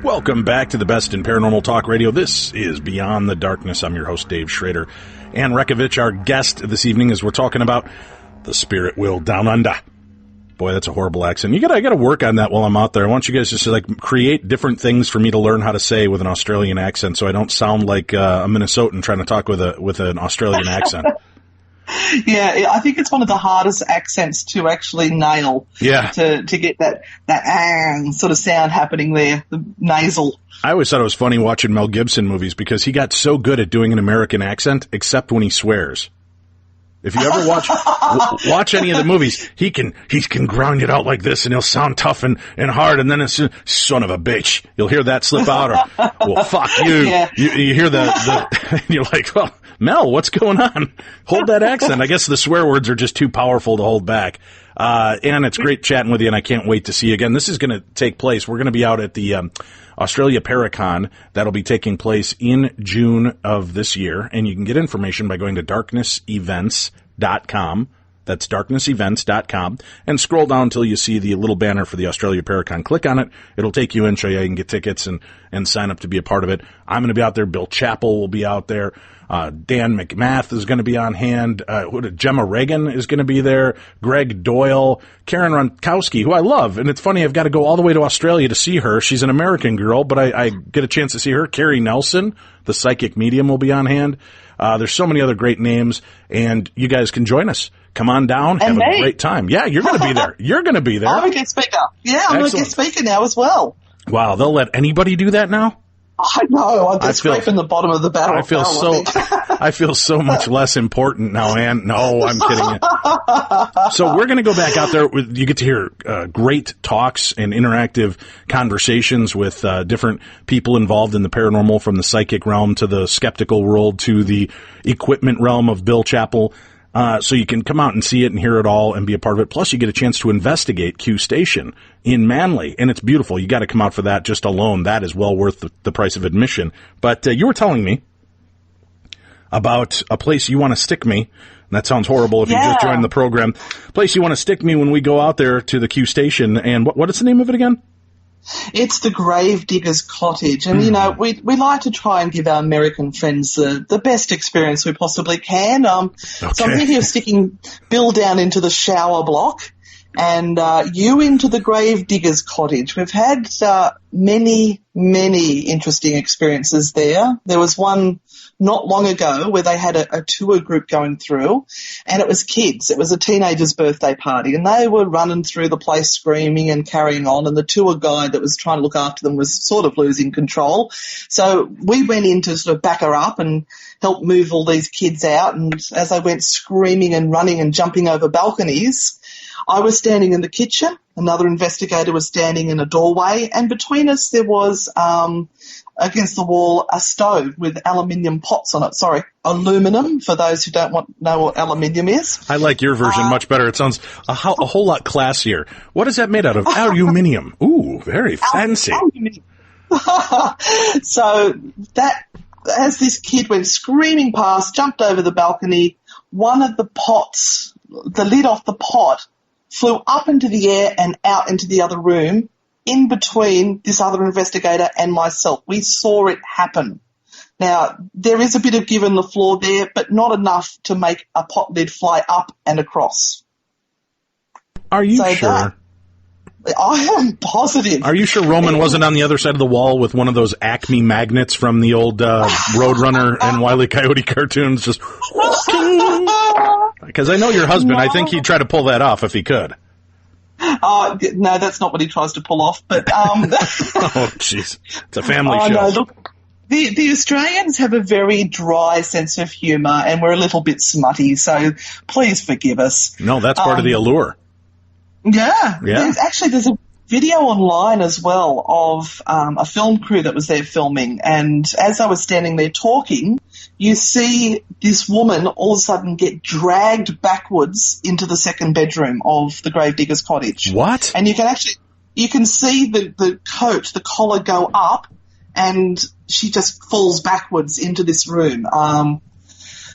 Welcome back to the best in paranormal talk radio. This is Beyond the Darkness. I'm your host, Dave Schrader. And Rzechowicz, our guest this evening, as we're talking about the spirit wheel down under. Boy, that's a horrible accent. I gotta work on that while I'm out there. I want you guys just to create different things for me to learn how to say with an Australian accent, so I don't sound like a Minnesotan trying to talk with an Australian accent. Yeah, I think it's one of the hardest accents to actually nail. Yeah. To get that sort of sound happening there, the nasal. I always thought it was funny watching Mel Gibson movies because he got so good at doing an American accent, except when he swears. If you ever watch any of the movies, he can ground it out like this, and he'll sound tough and hard, and then it's son of a bitch. You'll hear that slip out, or well, fuck you. Yeah. You hear and you're like, well, Mel, what's going on? Hold that accent. I guess the swear words are just too powerful to hold back. And it's great chatting with you, and I can't wait to see you again. This is going to take place. We're going to be out at the Australia Paracon. That'll be taking place in June of this year, and you can get information by going to darknessevents.com. That's darknessevents.com, and scroll down until you see the little banner for the Australia Paracon. Click on it. It'll take you in, show you how you can get tickets and sign up to be a part of it. I'm going to be out there. Bill Chappell will be out there. Dan McMath is going to be on hand. Gemma Reagan is going to be there. Greg Doyle, Karen Ronkowski, who I love. And it's funny, I've got to go all the way to Australia to see her. She's an American girl, but I get a chance to see her. Carrie Nelson, the psychic medium, will be on hand. There's so many other great names, and you guys can join us. Come on down, have a great time. Yeah, you're going to be there. You're going to be there. I'm a guest speaker. Yeah, I'm a guest speaker now as well. Wow, they'll let anybody do that now? I know. I'm just scraping the bottom of the barrel. I feel so much less important now, Ann. No, I'm kidding you. So we're going to go back out there. You get to hear great talks and interactive conversations with different people involved in the paranormal, from the psychic realm to the skeptical world to the equipment realm of Bill Chappell. So you can come out and see it and hear it all and be a part of it. Plus, you get a chance to investigate Q Station in Manly, and it's beautiful. You got to come out for that just alone. That is well worth the price of admission. But you were telling me about a place you want to stick me. And that sounds horrible if you just joined the program. Place you want to stick me when we go out there to the Q Station. And what is the name of it again? It's the Gravedigger's Cottage, and you know we like to try and give our American friends the best experience we possibly can. So I'm thinking of sticking Bill down into the shower block, and you into the Gravedigger's Cottage. We've had many interesting experiences there. There was one not long ago where they had a tour group going through, and it was kids. It was a teenager's birthday party, and they were running through the place screaming and carrying on, and the tour guide that was trying to look after them was sort of losing control. So we went in to sort of back her up and help move all these kids out, and as they went screaming and running and jumping over balconies, I was standing in the kitchen, another investigator was standing in a doorway, and between us there was against the wall a stove with aluminium pots on it. Sorry, aluminum, for those who don't know what aluminium is. I like your version much better. It sounds a whole lot classier. What is that made out of? Aluminium. Ooh, very fancy. So that, as this kid went screaming past, jumped over the balcony, one of the pots, the lid off the pot, flew up into the air and out into the other room, in between this other investigator and myself. We saw it happen. Now, there is a bit of give on the floor there, but not enough to make a pot lid fly up and across. Are you sure? I am positive. Are you sure Roman wasn't on the other side of the wall with one of those Acme magnets from the old Roadrunner and Wile E. Coyote cartoons just walking? Because I know your husband. No. I think he'd try to pull that off if he could. No, that's not what he tries to pull off. But oh, jeez, it's a family show. No, look, the Australians have a very dry sense of humour, and we're a little bit smutty. So please forgive us. No, that's part of the allure. Yeah. There's a video online as well of a film crew that was there filming, and as I was standing there talking, you see this woman all of a sudden get dragged backwards into the second bedroom of the Gravedigger's Cottage. What? And you can see the coat, the collar go up, and she just falls backwards into this room.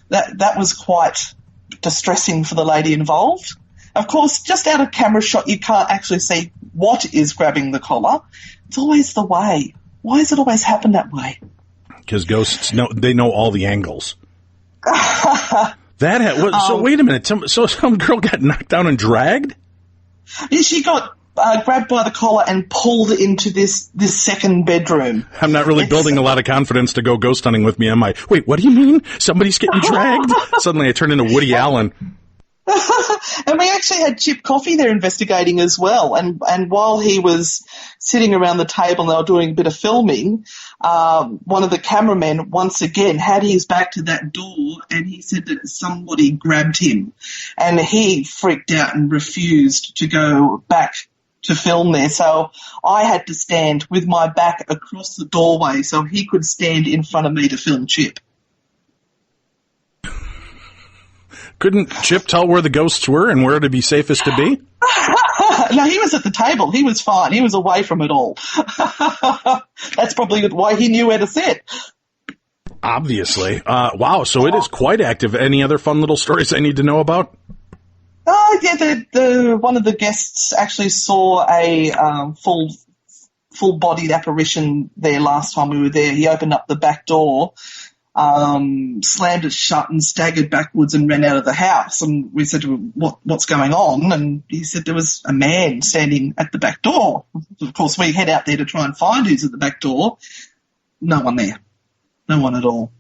That was quite distressing for the lady involved. Of course, just out of camera shot, you can't actually see what is grabbing the collar. It's always the way. Why does it always happen that way? Because ghosts know all the angles. So wait a minute. So some girl got knocked down and dragged? Yeah, she got grabbed by the collar and pulled into this second bedroom. I'm not really building a lot of confidence to go ghost hunting with me, am I? Wait, what do you mean? Somebody's getting dragged? Suddenly I turn into Woody Allen. And we actually had Chip Coffey there investigating as well. And while he was sitting around the table and they were doing a bit of filming, one of the cameramen once again had his back to that door, and he said that somebody grabbed him, and he freaked out and refused to go back to film there. So I had to stand with my back across the doorway so he could stand in front of me to film Chip. Couldn't Chip tell where the ghosts were and where to be safest to be? No, he was at the table. He was fine. He was away from it all. That's probably why he knew where to sit. Obviously. Wow, so it is quite active. Any other fun little stories I need to know about? Oh, yeah, one of the guests actually saw a full-bodied apparition there last time we were there. He opened up the back door, slammed it shut and staggered backwards and ran out of the house. And we said to him, what's going on? And he said there was a man standing at the back door. Of course, we head out there to try and find who's at the back door. No one there. No one at all.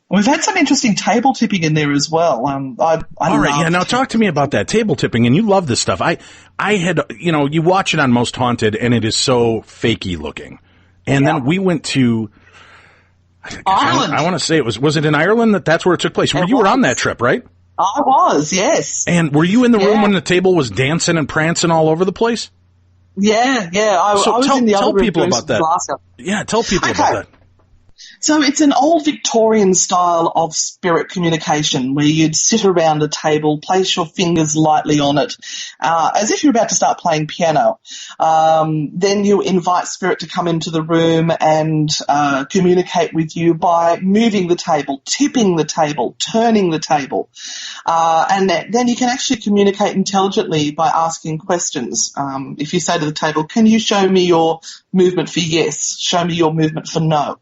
We've had some interesting table tipping in there as well. All right, yeah. Now talk to me about that table tipping, and you love this stuff. I had, you watch it on Most Haunted, and it is so fakey looking. And then we went to Ireland. I want to say was it in Ireland that's where it took place? You were on that trip, right? I was, yes. And were you in the room when the table was dancing and prancing all over the place? Yeah. I was in the other room. Tell people about that. Yeah, tell people about that. So it's an old Victorian style of spirit communication where you'd sit around a table, place your fingers lightly on it, as if you're about to start playing piano. Then you invite spirit to come into the room and communicate with you by moving the table, tipping the table, turning the table. And then you can actually communicate intelligently by asking questions. If you say to the table, can you show me your movement for yes, show me your movement for no.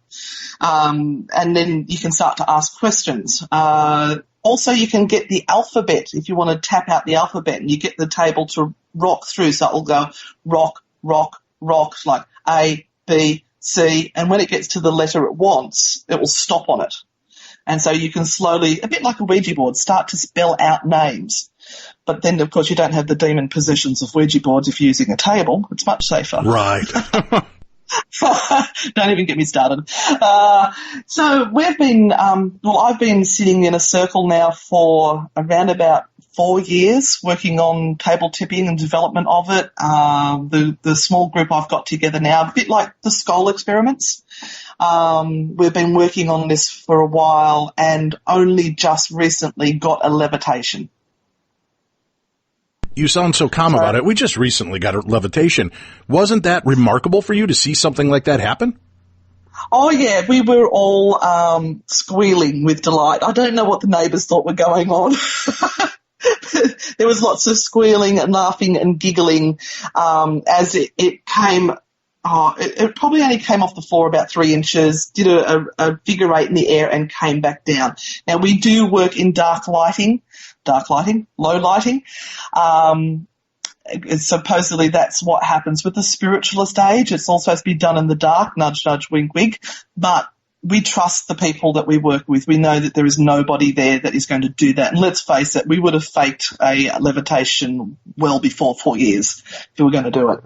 And then you can start to ask questions. Also, you can get the alphabet if you want to tap out the alphabet, and you get the table to rock through. So it will go rock, rock, rock, like A, B, C. And when it gets to the letter it wants, it will stop on it. And so you can slowly, a bit like a Ouija board, start to spell out names. But then, of course, you don't have the demon positions of Ouija boards if you're using a table. It's much safer. Right. Don't even get me started. So we've been, I've been sitting in a circle now for around about 4 years working on table tipping and development of it. The small group I've got together now, a bit like the skull experiments. We've been working on this for a while and only just recently got a levitation. You sound so calm about it. We just recently got a levitation. Wasn't that remarkable for you to see something like that happen? Oh, yeah. We were all squealing with delight. I don't know what the neighbours thought were going on. There was lots of squealing and laughing and giggling as it came. It probably only came off the floor about 3 inches, did a figure eight in the air and came back down. Now, we do work in low lighting. Supposedly that's what happens with the spiritualist age. It's all supposed to be done in the dark, nudge, nudge, wink, wink. But we trust the people that we work with. We know that there is nobody there that is going to do that. And let's face it, we would have faked a levitation well before 4 years if we were going to do it.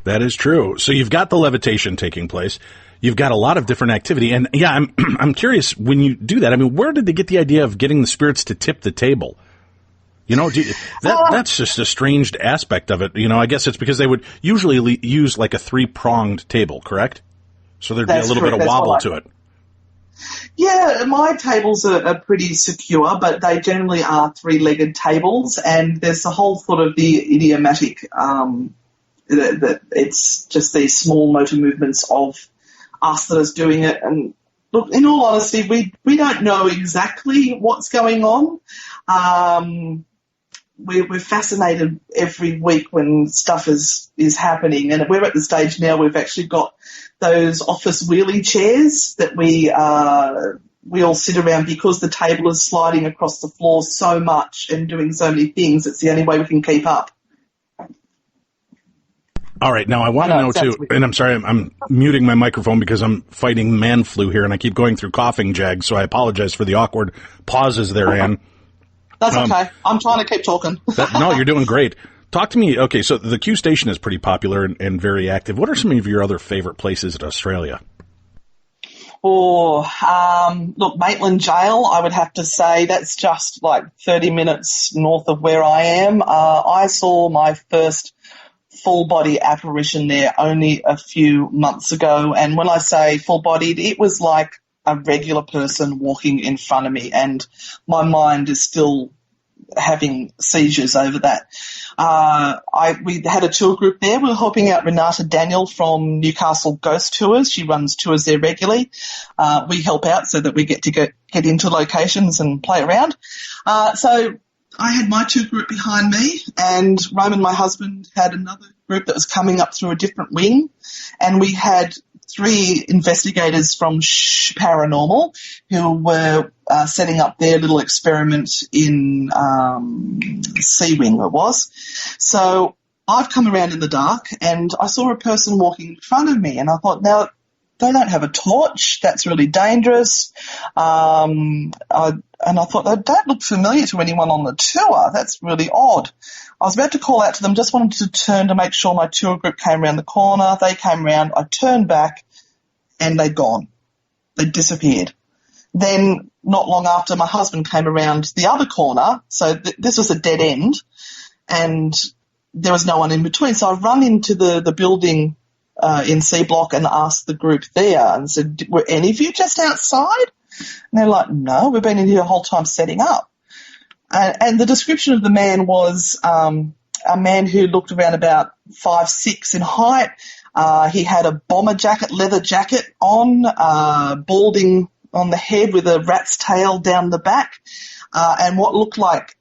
That is true. So you've got the levitation taking place. You've got a lot of different activity. And yeah, I'm curious, when you do that, I mean, where did they get the idea of getting the spirits to tip the table? That's just a strange aspect of it. I guess it's because they would usually use like a 3-pronged table, correct? So there'd be a little bit of wobble to it. Yeah, my tables are pretty secure, but they generally are 3-legged tables, and there's the whole sort of the idiomatic, that it's just these small motor movements of us that is doing it. And look, in all honesty, we don't know exactly what's going on. We're fascinated every week when stuff is happening, and we're at the stage now we've actually got those office wheelie chairs that we all sit around because the table is sliding across the floor so much and doing so many things. It's the only way we can keep up. All right, now I want to know too, and I'm sorry, I'm muting my microphone because I'm fighting man flu here, and I keep going through coughing jags, so I apologize for the awkward pauses therein. That's okay. I'm trying to keep talking. No, you're doing great. Talk to me. Okay, so the Q Station is pretty popular and very active. What are some of your other favorite places in Australia? Look, Maitland Jail, I would have to say that's just like 30 minutes north of where I am. I saw my first full-body apparition there only a few months ago, and when I say full-bodied, it was like a regular person walking in front of me, and my mind is still having seizures over that. We had a tour group there. We were helping out Renata Daniel from Newcastle Ghost Tours. She runs tours there regularly. We help out so that we get to get into locations and play around. So I had my tour group behind me, and Roman, my husband, had another group that was coming up through a different wing, and we had 3 investigators from Paranormal who were setting up their little experiment in C-Wing it was. So I've come around in the dark, and I saw a person walking in front of me, and I thought, now, they don't have a torch. That's really dangerous. And I thought, they don't look familiar to anyone on the tour. That's really odd. I was about to call out to them, just wanted to turn to make sure my tour group came around the corner. They came around. I turned back, and they'd gone. They'd disappeared. Then, not long after, my husband came around the other corner. So this was a dead end, and there was no one in between. So I run into the building in C Block and asked the group there and said, were any of you just outside? And they're like, no, we've been in here the whole time setting up. And the description of the man was a man who looked around about 5'6" in height. He had a bomber jacket, leather jacket on, balding on the head with a rat's tail down the back, and what looked like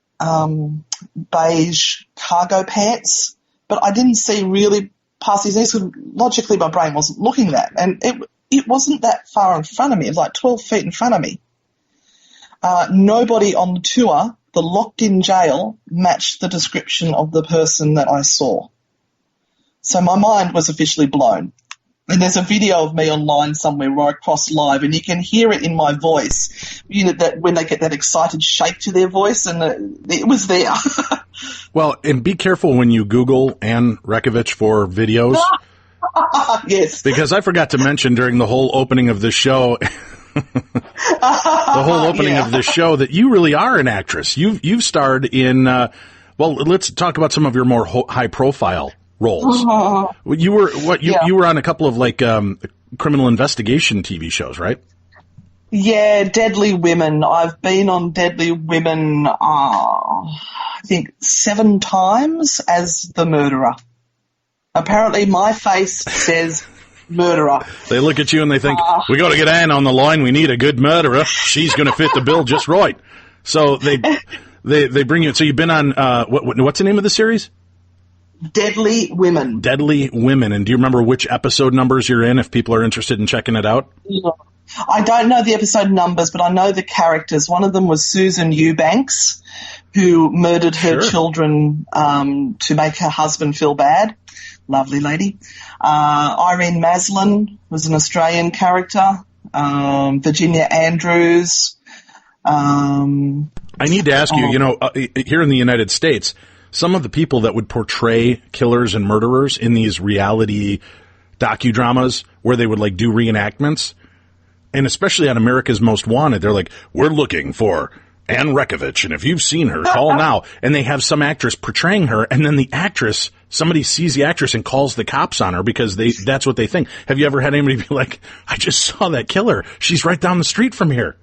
beige cargo pants. But I didn't see really past his knees, because logically my brain wasn't looking that. And it wasn't that far in front of me. It was like 12 feet in front of me. Nobody on the tour, the locked-in jail, matched the description of the person that I saw. So my mind was officially blown. And there's a video of me online somewhere where I cross live, and you can hear it in my voice, you know, that when they get that excited shake to their voice, and it was there. Well, and be careful when you Google Ann Rzechowicz for videos. Yes. Because I forgot to mention during the whole opening of the show, of the show, that you really are an actress. You've starred in, well, let's talk about some of your more high profile roles. You were on a couple of criminal investigation TV shows, right? Yeah, Deadly Women. I've been on Deadly Women, I think 7 times as the murderer. Apparently my face says murderer. They look at you and they think, we got to get Anne on the line. We need a good murderer. She's going to fit the bill just right. So they bring you. So you've been on, what's the name of the series? Deadly Women. Deadly Women. And do you remember which episode numbers you're in if people are interested in checking it out? Yeah. I don't know the episode numbers, but I know the characters. One of them was Susan Eubanks, who murdered her children to make her husband feel bad. Lovely lady. Irene Maslin was an Australian character. Virginia Andrews. I need to ask you, here in the United States, some of the people that would portray killers and murderers in these reality docudramas where they would do reenactments, and especially on America's Most Wanted, they're like, we're looking for Ann Rzechowicz, and if you've seen her, call now. And they have some actress portraying her, and then somebody sees the actress and calls the cops on her because that's what they think. Have you ever had anybody be like, I just saw that killer. She's right down the street from here.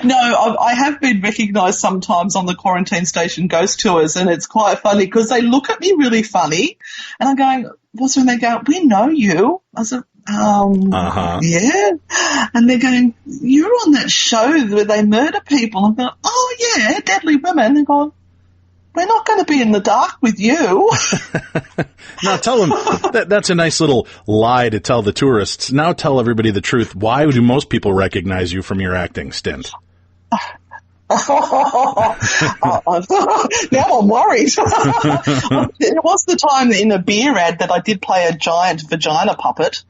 No, I have been recognised sometimes on the Quarantine Station Ghost Tours, and it's quite funny because they look at me really funny, and I'm going, what's when they go, we know you. I said, yeah. And they're going, you're on that show where they murder people. I'm going, oh yeah, Deadly Women. They're going, we're not going to be in the dark with you. Now tell them, that's a nice little lie to tell the tourists. Now tell everybody the truth. Why do most people recognize you from your acting stint? Now I'm worried. There was the time in a beer ad that I did play a giant vagina puppet.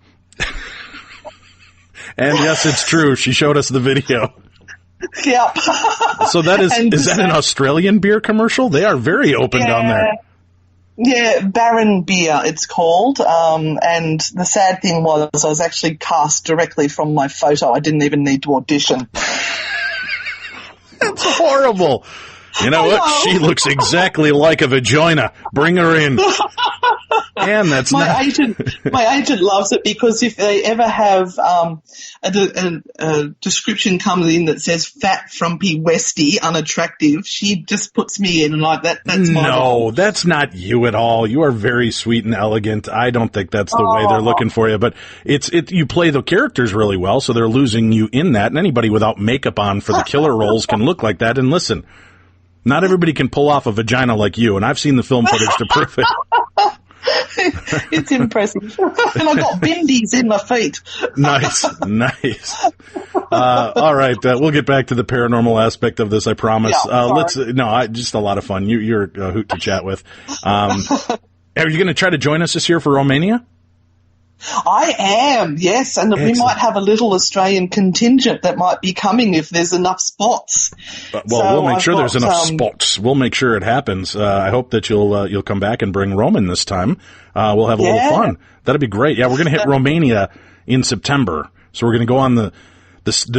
And yes, it's true. She showed us the video. Yep. So that is that an Australian beer commercial? They are very open down there. Yeah, Baron Beer, it's called. And the sad thing was I was actually cast directly from my photo. I didn't even need to audition. That's horrible. You know what? She looks exactly like a vagina. Bring her in. And that's my agent loves it because if they ever have a description comes in that says fat, frumpy, westy, unattractive, she just puts me in and like that. That's my role. That's not you at all. You are very sweet and elegant. I don't think that's the way they're looking for you, but you play the characters really well, so they're losing you in that. And anybody without makeup on for the killer roles can look like that. And listen, not everybody can pull off a vagina like you, and I've seen the film footage to prove it. It's impressive. And I've got bindies in my feet. Nice. All right, we'll get back to the paranormal aspect of this, I promise. Just a lot of fun. You're a hoot to chat with. Are you going to try to join us this year for Romania? I am, yes, and Excellent. We might have a little Australian contingent that might be coming if there's enough spots. We'll make sure there's enough spots. We'll make sure it happens. I hope that you'll come back and bring Roman this time. We'll have a little fun. That'd be great. Yeah, we're going to hit Romania in September, so we're going to go on the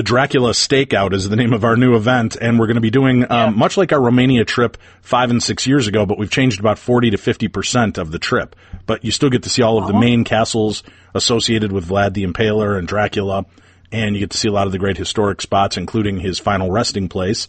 Dracula Stakeout is the name of our new event, and we're going to be doing much like our Romania trip 5 and 6 years ago, but we've changed about 40 to 50% of the trip. But you still get to see all of the main castles associated with Vlad the Impaler and Dracula, and you get to see a lot of the great historic spots, including his final resting place.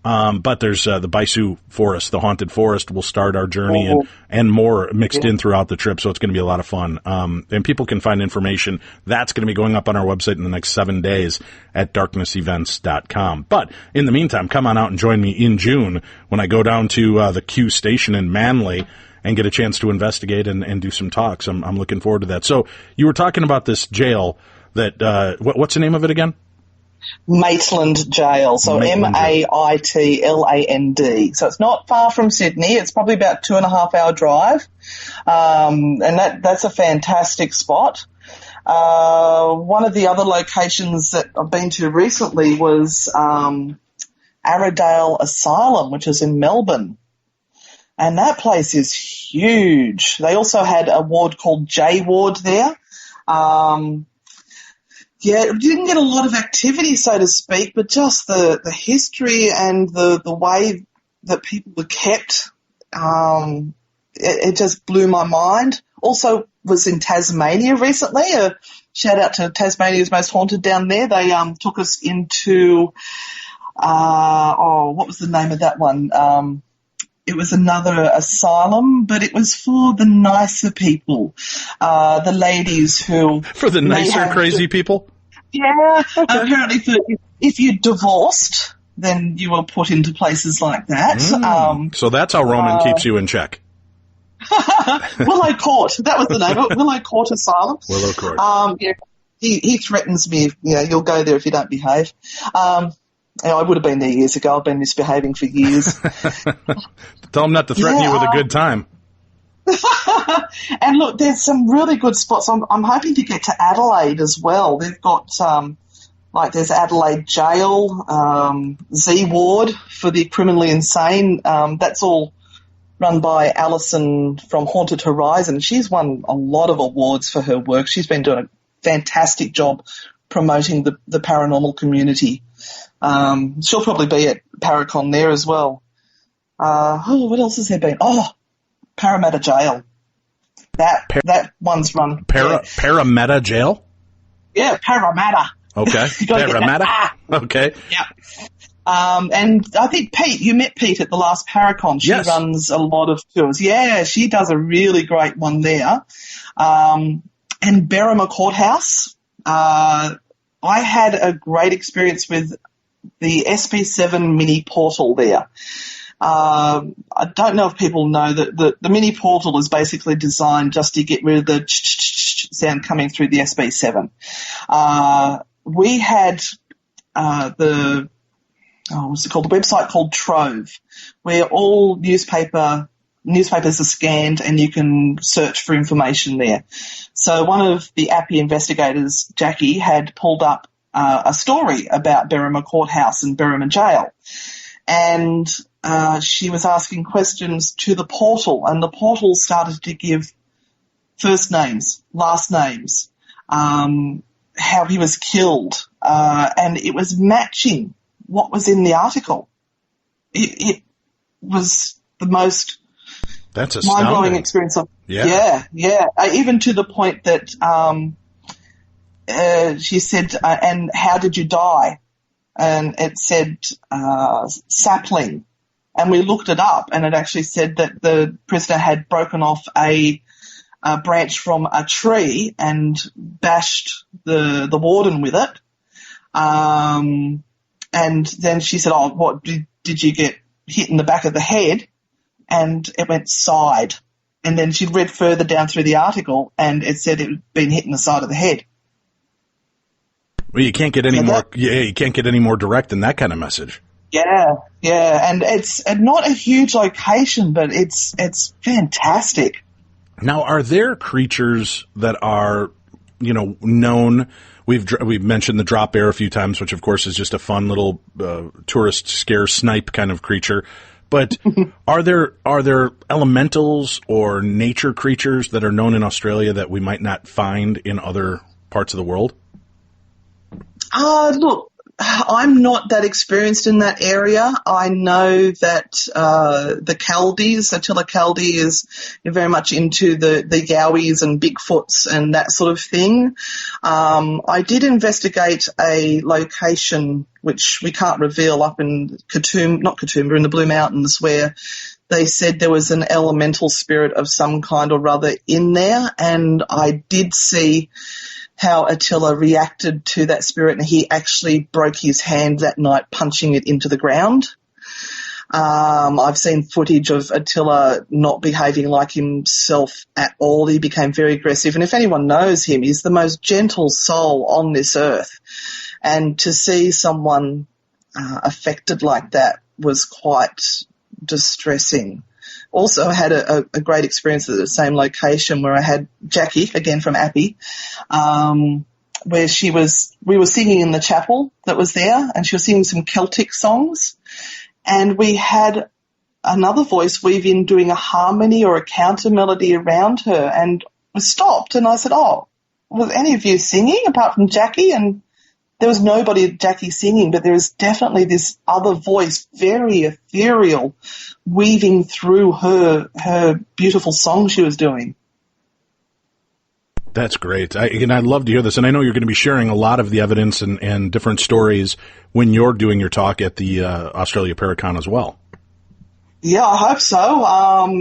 But there's the Baisu Forest, the Haunted Forest, will start our journey and more mixed in throughout the trip, so it's going to be a lot of fun. And people can find information. That's going to be going up on our website in the next 7 days at darknessevents.com. But in the meantime, come on out and join me in June when I go down to the Q station in Manly and get a chance to investigate and do some talks. I'm looking forward to that. So you were talking about this jail that what's the name of it again? Maitland Jail, so Maitland. So it's not far from Sydney. It's probably about 2.5 hour drive, and that's a fantastic spot. One of the other locations that I've been to recently was Arradale Asylum, which is in Melbourne, and that place is huge. They also had a ward called J Ward there. Yeah, it didn't get a lot of activity, so to speak, but just the history and the way that people were kept, it just blew my mind. Also was in Tasmania recently. A shout out to Tasmania's Most Haunted down there. They took us into, what was the name of that one? It was another asylum, but it was for the nicer people, the ladies who... For the nicer, crazy people? Yeah. Okay. Apparently if you're divorced, then you were put into places like that. So that's how Roman keeps you in check. Willow Court. That was the name of it. Willow Court Asylum. Willow Court. Yeah. He threatens me, you'll go there if you don't behave. I would have been there years ago. I've been misbehaving for years. Tell him not to threaten you with a good time. And look, there's some really good spots. I'm hoping to get to Adelaide as well. They've got, there's Adelaide Jail, Z Ward for the criminally insane. That's all run by Alison from Haunted Horizon. She's won a lot of awards for her work. She's been doing a fantastic job promoting the paranormal community. She'll probably be at Paracon there as well. What else has there been? Parramatta Jail. That one's run. Parramatta Jail? Yeah, Parramatta. Okay. Parramatta? Okay. Yeah. And I think Pete, you met Pete at the last Paracon. She runs a lot of tours. Yeah, she does a really great one there. And Berrima Courthouse. I had a great experience with the SP7 mini portal there. I don't know if people know that the mini portal is basically designed just to get rid of the sound coming through the SB7. We had the website called Trove, where all newspapers are scanned and you can search for information there. So one of the Appy investigators, Jackie, had pulled up a story about Berrima Courthouse and Berrima Jail. And she was asking questions to the portal, and the portal started to give first names, last names, how he was killed, and it was matching what was in the article. It was the most That's astounding. Mind-blowing experience. Yeah. Even to the point that she said, and how did you die? And it said sapling. And we looked it up, and it actually said that the prisoner had broken off a branch from a tree and bashed the warden with it. And then she said, oh, what, did you get hit in the back of the head? And it went side. And then she read further down through the article, and it said it had been hit in the side of the head. Well, you can't get any more. You can't get any more direct than that kind of message. Yeah, and it's not a huge location, but it's fantastic. Now, are there creatures that are, known? We've mentioned the drop bear a few times, which of course is just a fun little tourist scare snipe kind of creature. But are there elementals or nature creatures that are known in Australia that we might not find in other parts of the world? Look, I'm not that experienced in that area. I know that the Chaldees, Attila Chalde is very much into the Yowies and Bigfoots and that sort of thing. I did investigate a location which we can't reveal up in not Katoomba, in the Blue Mountains, where they said there was an elemental spirit of some kind or other in there, and I did see how Attila reacted to that spirit, and he actually broke his hand that night punching it into the ground. I've seen footage of Attila not behaving like himself at all. He became very aggressive, and if anyone knows him, he's the most gentle soul on this earth. And to see someone affected like that was quite distressing. Also, I had a great experience at the same location where I had Jackie, again from Appy, where we were singing in the chapel that was there, and she was singing some Celtic songs, and we had another voice weave in doing a harmony or a counter melody around her, and we stopped, and I said, oh, was any of you singing apart from Jackie? And there was nobody, Jackie, singing, but there was definitely this other voice, very ethereal, weaving through her beautiful song she was doing. That's great. I'd love to hear this, and I know you're going to be sharing a lot of the evidence and different stories when you're doing your talk at the Australia Paracon as well. Yeah, I hope so.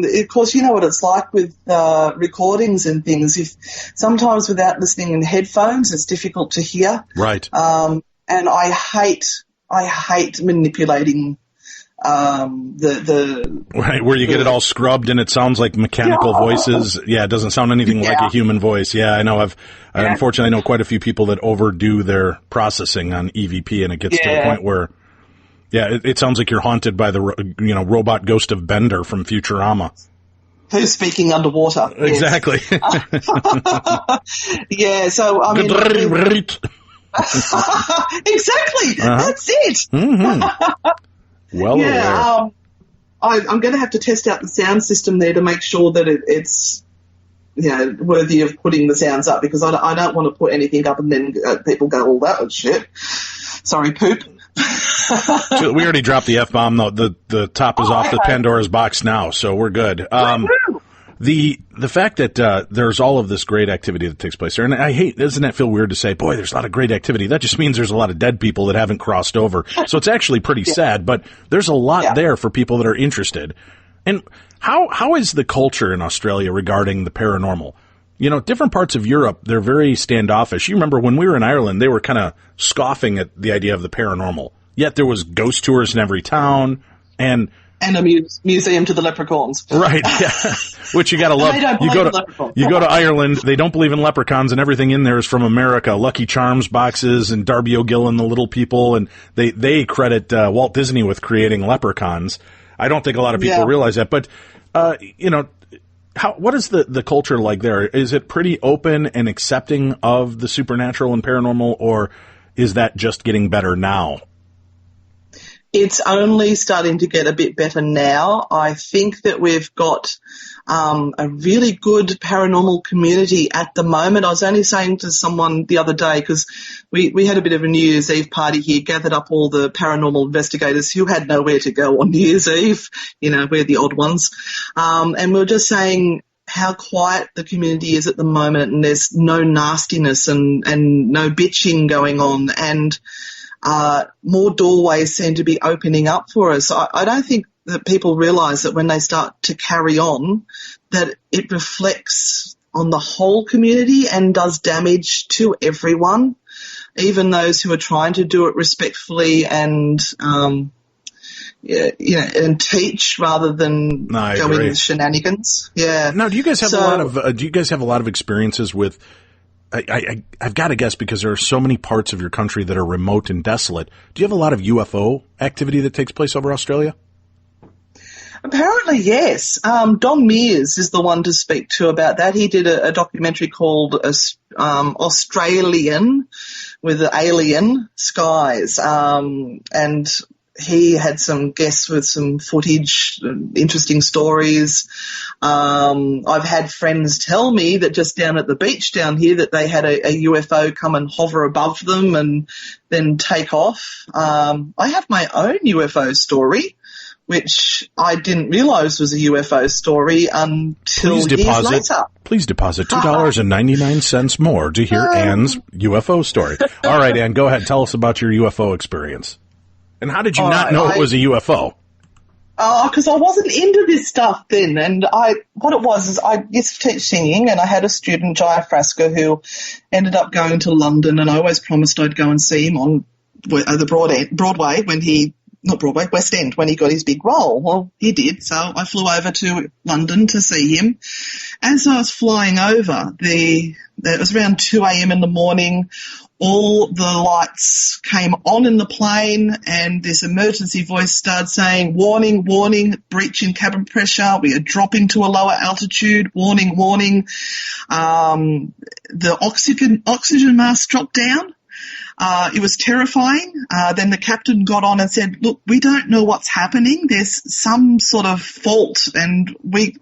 Of course, you know what it's like with recordings and things. If sometimes without listening in headphones, it's difficult to hear. Right. And I hate manipulating the right, where you get it all scrubbed and it sounds like mechanical voices. Yeah, it doesn't sound anything like a human voice. Yeah, I know. Unfortunately, I know quite a few people that overdo their processing on EVP, and it gets to the point where. Yeah, it sounds like you're haunted by the robot ghost of Bender from Futurama. Who's speaking underwater? Exactly. Yeah, so I mean, exactly. That's it. Mm-hmm. Well, yeah. I'm going to have to test out the sound system there to make sure that it's worthy of putting the sounds up, because I don't want to put anything up and then people go, "Oh, that was shit." Sorry, poop. We already dropped the F-bomb, though. The top is off the Pandora's box now, so we're good. The fact that there's all of this great activity that takes place there, and doesn't that feel weird to say, boy, there's a lot of great activity? That just means there's a lot of dead people that haven't crossed over. So it's actually pretty sad, but there's a lot there for people that are interested. And how is the culture in Australia regarding the paranormal? Different parts of Europe, they're very standoffish. You remember when we were in Ireland, they were kind of scoffing at the idea of the paranormal. Yet there was ghost tours in every town and a museum to the leprechauns. Right, yeah. Which you gotta love. You go to Ireland, they don't believe in leprechauns, and everything in there is from America. Lucky Charms boxes and Darby O'Gill and the Little People, and they credit Walt Disney with creating leprechauns. I don't think a lot of people realize that, but what is the culture like there? Is it pretty open and accepting of the supernatural and paranormal, or is that just getting better now? It's only starting to get a bit better now. I think that we've got a really good paranormal community at the moment. I was only saying to someone the other day, because we had a bit of a New Year's Eve party here, gathered up all the paranormal investigators who had nowhere to go on New Year's Eve. You know, we're the odd ones. And we were just saying how quiet the community is at the moment, and there's no nastiness and no bitching going on, and more doorways seem to be opening up for us. I don't think that people realise that when they start to carry on, that it reflects on the whole community and does damage to everyone, even those who are trying to do it respectfully and and teach rather than going with shenanigans. Yeah. Now, do you guys have a lot of experiences with? I've got to guess, because there are so many parts of your country that are remote and desolate. Do you have a lot of UFO activity that takes place over Australia? Apparently, yes. Don Mears is the one to speak to about that. He did a documentary called Australian with the Alien Skies, and he had some guests with some footage, interesting stories. I've had friends tell me that just down at the beach down here that they had a UFO come and hover above them and then take off. I have my own UFO story, which I didn't realise was a UFO story until years later. Please deposit $2.99 more to hear Anne's UFO story. All right, Anne, go ahead. Tell us about your UFO experience. And how did you not know it was a UFO? Because I wasn't into this stuff then. And what it was is I used to teach singing, and I had a student, Jai Frasca, who ended up going to London, and I always promised I'd go and see him on the Broadway when he... Not Broadway, West End, when he got his big role. Well, he did, so I flew over to London to see him. As I was flying over, it was around 2 a.m. in the morning, all the lights came on in the plane, and this emergency voice started saying, "Warning, warning, breach in cabin pressure, we are dropping to a lower altitude, warning, warning." The oxygen mask dropped down. It was terrifying. Then the captain got on and said, "Look, we don't know what's happening. There's some sort of fault, and we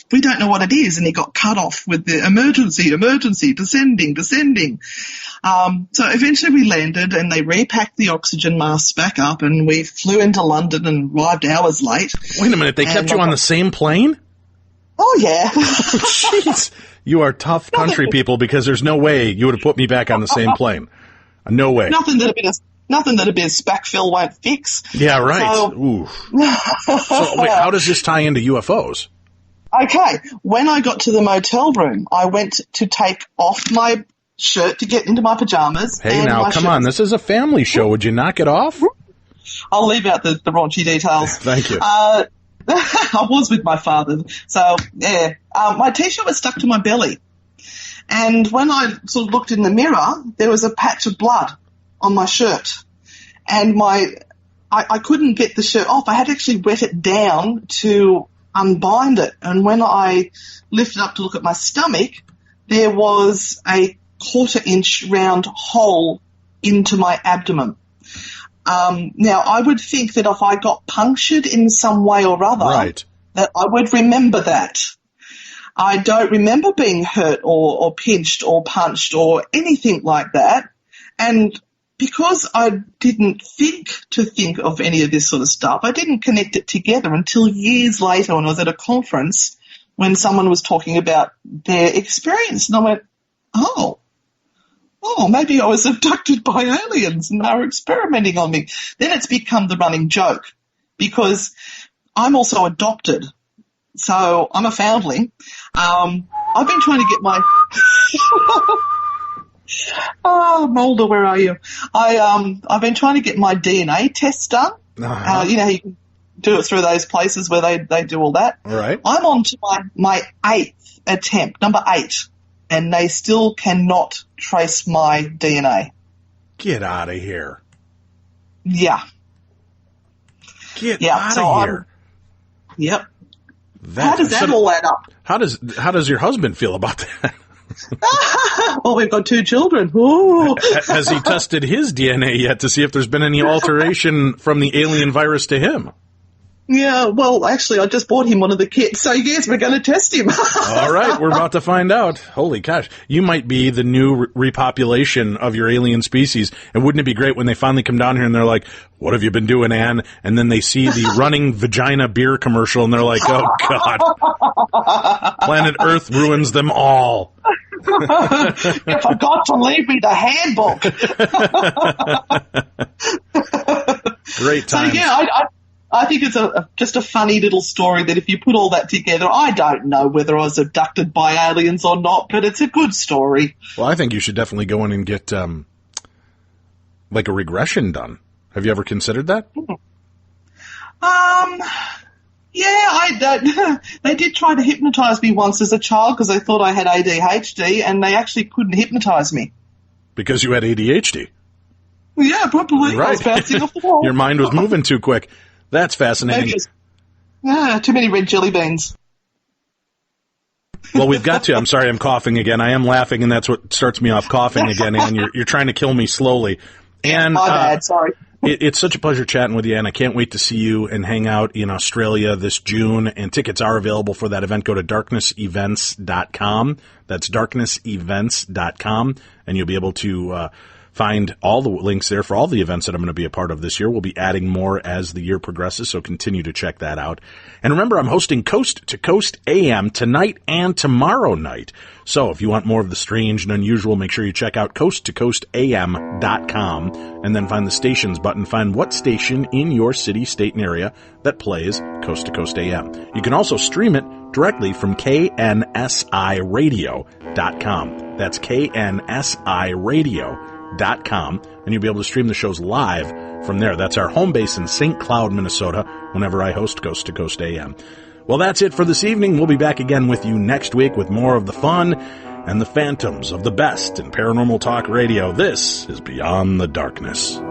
don't know what it is." And he got cut off with the emergency, descending. So eventually we landed, and they repacked the oxygen masks back up, and we flew into London and arrived hours late. Wait a minute, they kept you on the same plane? Oh, yeah. Jeez. You are tough country people, because there's no way you would have put me back on the same plane. No way. Nothing that a bit of spackfill won't fix. Yeah, right. So wait, how does this tie into UFOs? Okay. When I got to the motel room, I went to take off my shirt to get into my pajamas. Hey, now, come on. This is a family show. Would you knock it off? I'll leave out the raunchy details. Thank you. I was with my father. So, yeah. My T-shirt was stuck to my belly. And when I sort of looked in the mirror, there was a patch of blood on my shirt. And I couldn't get the shirt off. I had to actually wet it down to unbind it. And when I lifted up to look at my stomach, there was a 1/4-inch round hole into my abdomen. Now, I would think that if I got punctured in some way or other, that I would remember that. I don't remember being hurt or pinched or punched or anything like that. And because I didn't think of any of this sort of stuff, I didn't connect it together until years later when I was at a conference when someone was talking about their experience. And I went, oh, maybe I was abducted by aliens and they were experimenting on me. Then it's become the running joke because I'm also adopted. So I'm a foundling. I've been trying to get my Mulder, where are you? I've been trying to get my DNA tests done. Uh-huh. You can do it through those places where they do all that. All right. I'm on to my 8th attempt, number 8, and they still cannot trace my DNA. Get out of here. Yeah. Get out of here. Yep. How does that all add up? How does your husband feel about that? Well, we've got 2 children. Ooh. Has he tested his DNA yet to see if there's been any alteration from the alien virus to him? Yeah, well, actually, I just bought him one of the kits, so yes, we're going to test him. All right, we're about to find out. Holy gosh, you might be the new repopulation of your alien species. And wouldn't it be great when they finally come down here and they're like, "What have you been doing, Anne?" And then they see the running vagina beer commercial and they're like, "Oh God, planet Earth ruins them all." You forgot to leave me the handbook. Great times. So yeah, I think it's just a funny little story that if you put all that together, I don't know whether I was abducted by aliens or not, but it's a good story. Well, I think you should definitely go in and get like a regression done. Have you ever considered that? Yeah, they did try to hypnotize me once as a child because they thought I had ADHD, and they actually couldn't hypnotize me. Because you had ADHD? Yeah, probably. Right. I was bouncing off the wall. Your mind was moving too quick. That's fascinating. Too many red jelly beans. Well, we've got to. I'm sorry, I'm coughing again. I am laughing, and that's what starts me off coughing again, and you're trying to kill me slowly. And my bad, sorry. It's such a pleasure chatting with you, and I can't wait to see you and hang out in Australia this June. And tickets are available for that event. Go to darknessevents.com. That's darknessevents.com, and you'll be able to find all the links there for all the events that I'm going to be a part of this year. We'll be adding more as the year progresses, so continue to check that out. And remember, I'm hosting Coast to Coast AM tonight and tomorrow night. So if you want more of the strange and unusual, make sure you check out coasttocoastam.com and then find the stations button. Find what station in your city, state, and area that plays Coast to Coast AM. You can also stream it directly from knSIradio.com. That's knSIradio.com, and you'll be able to stream the shows live from there. That's our home base in St. Cloud, Minnesota, whenever I host Coast to Coast AM. Well, that's it for this evening. We'll be back again with you next week with more of the fun and the phantoms of the best in paranormal talk radio. This is Beyond the Darkness.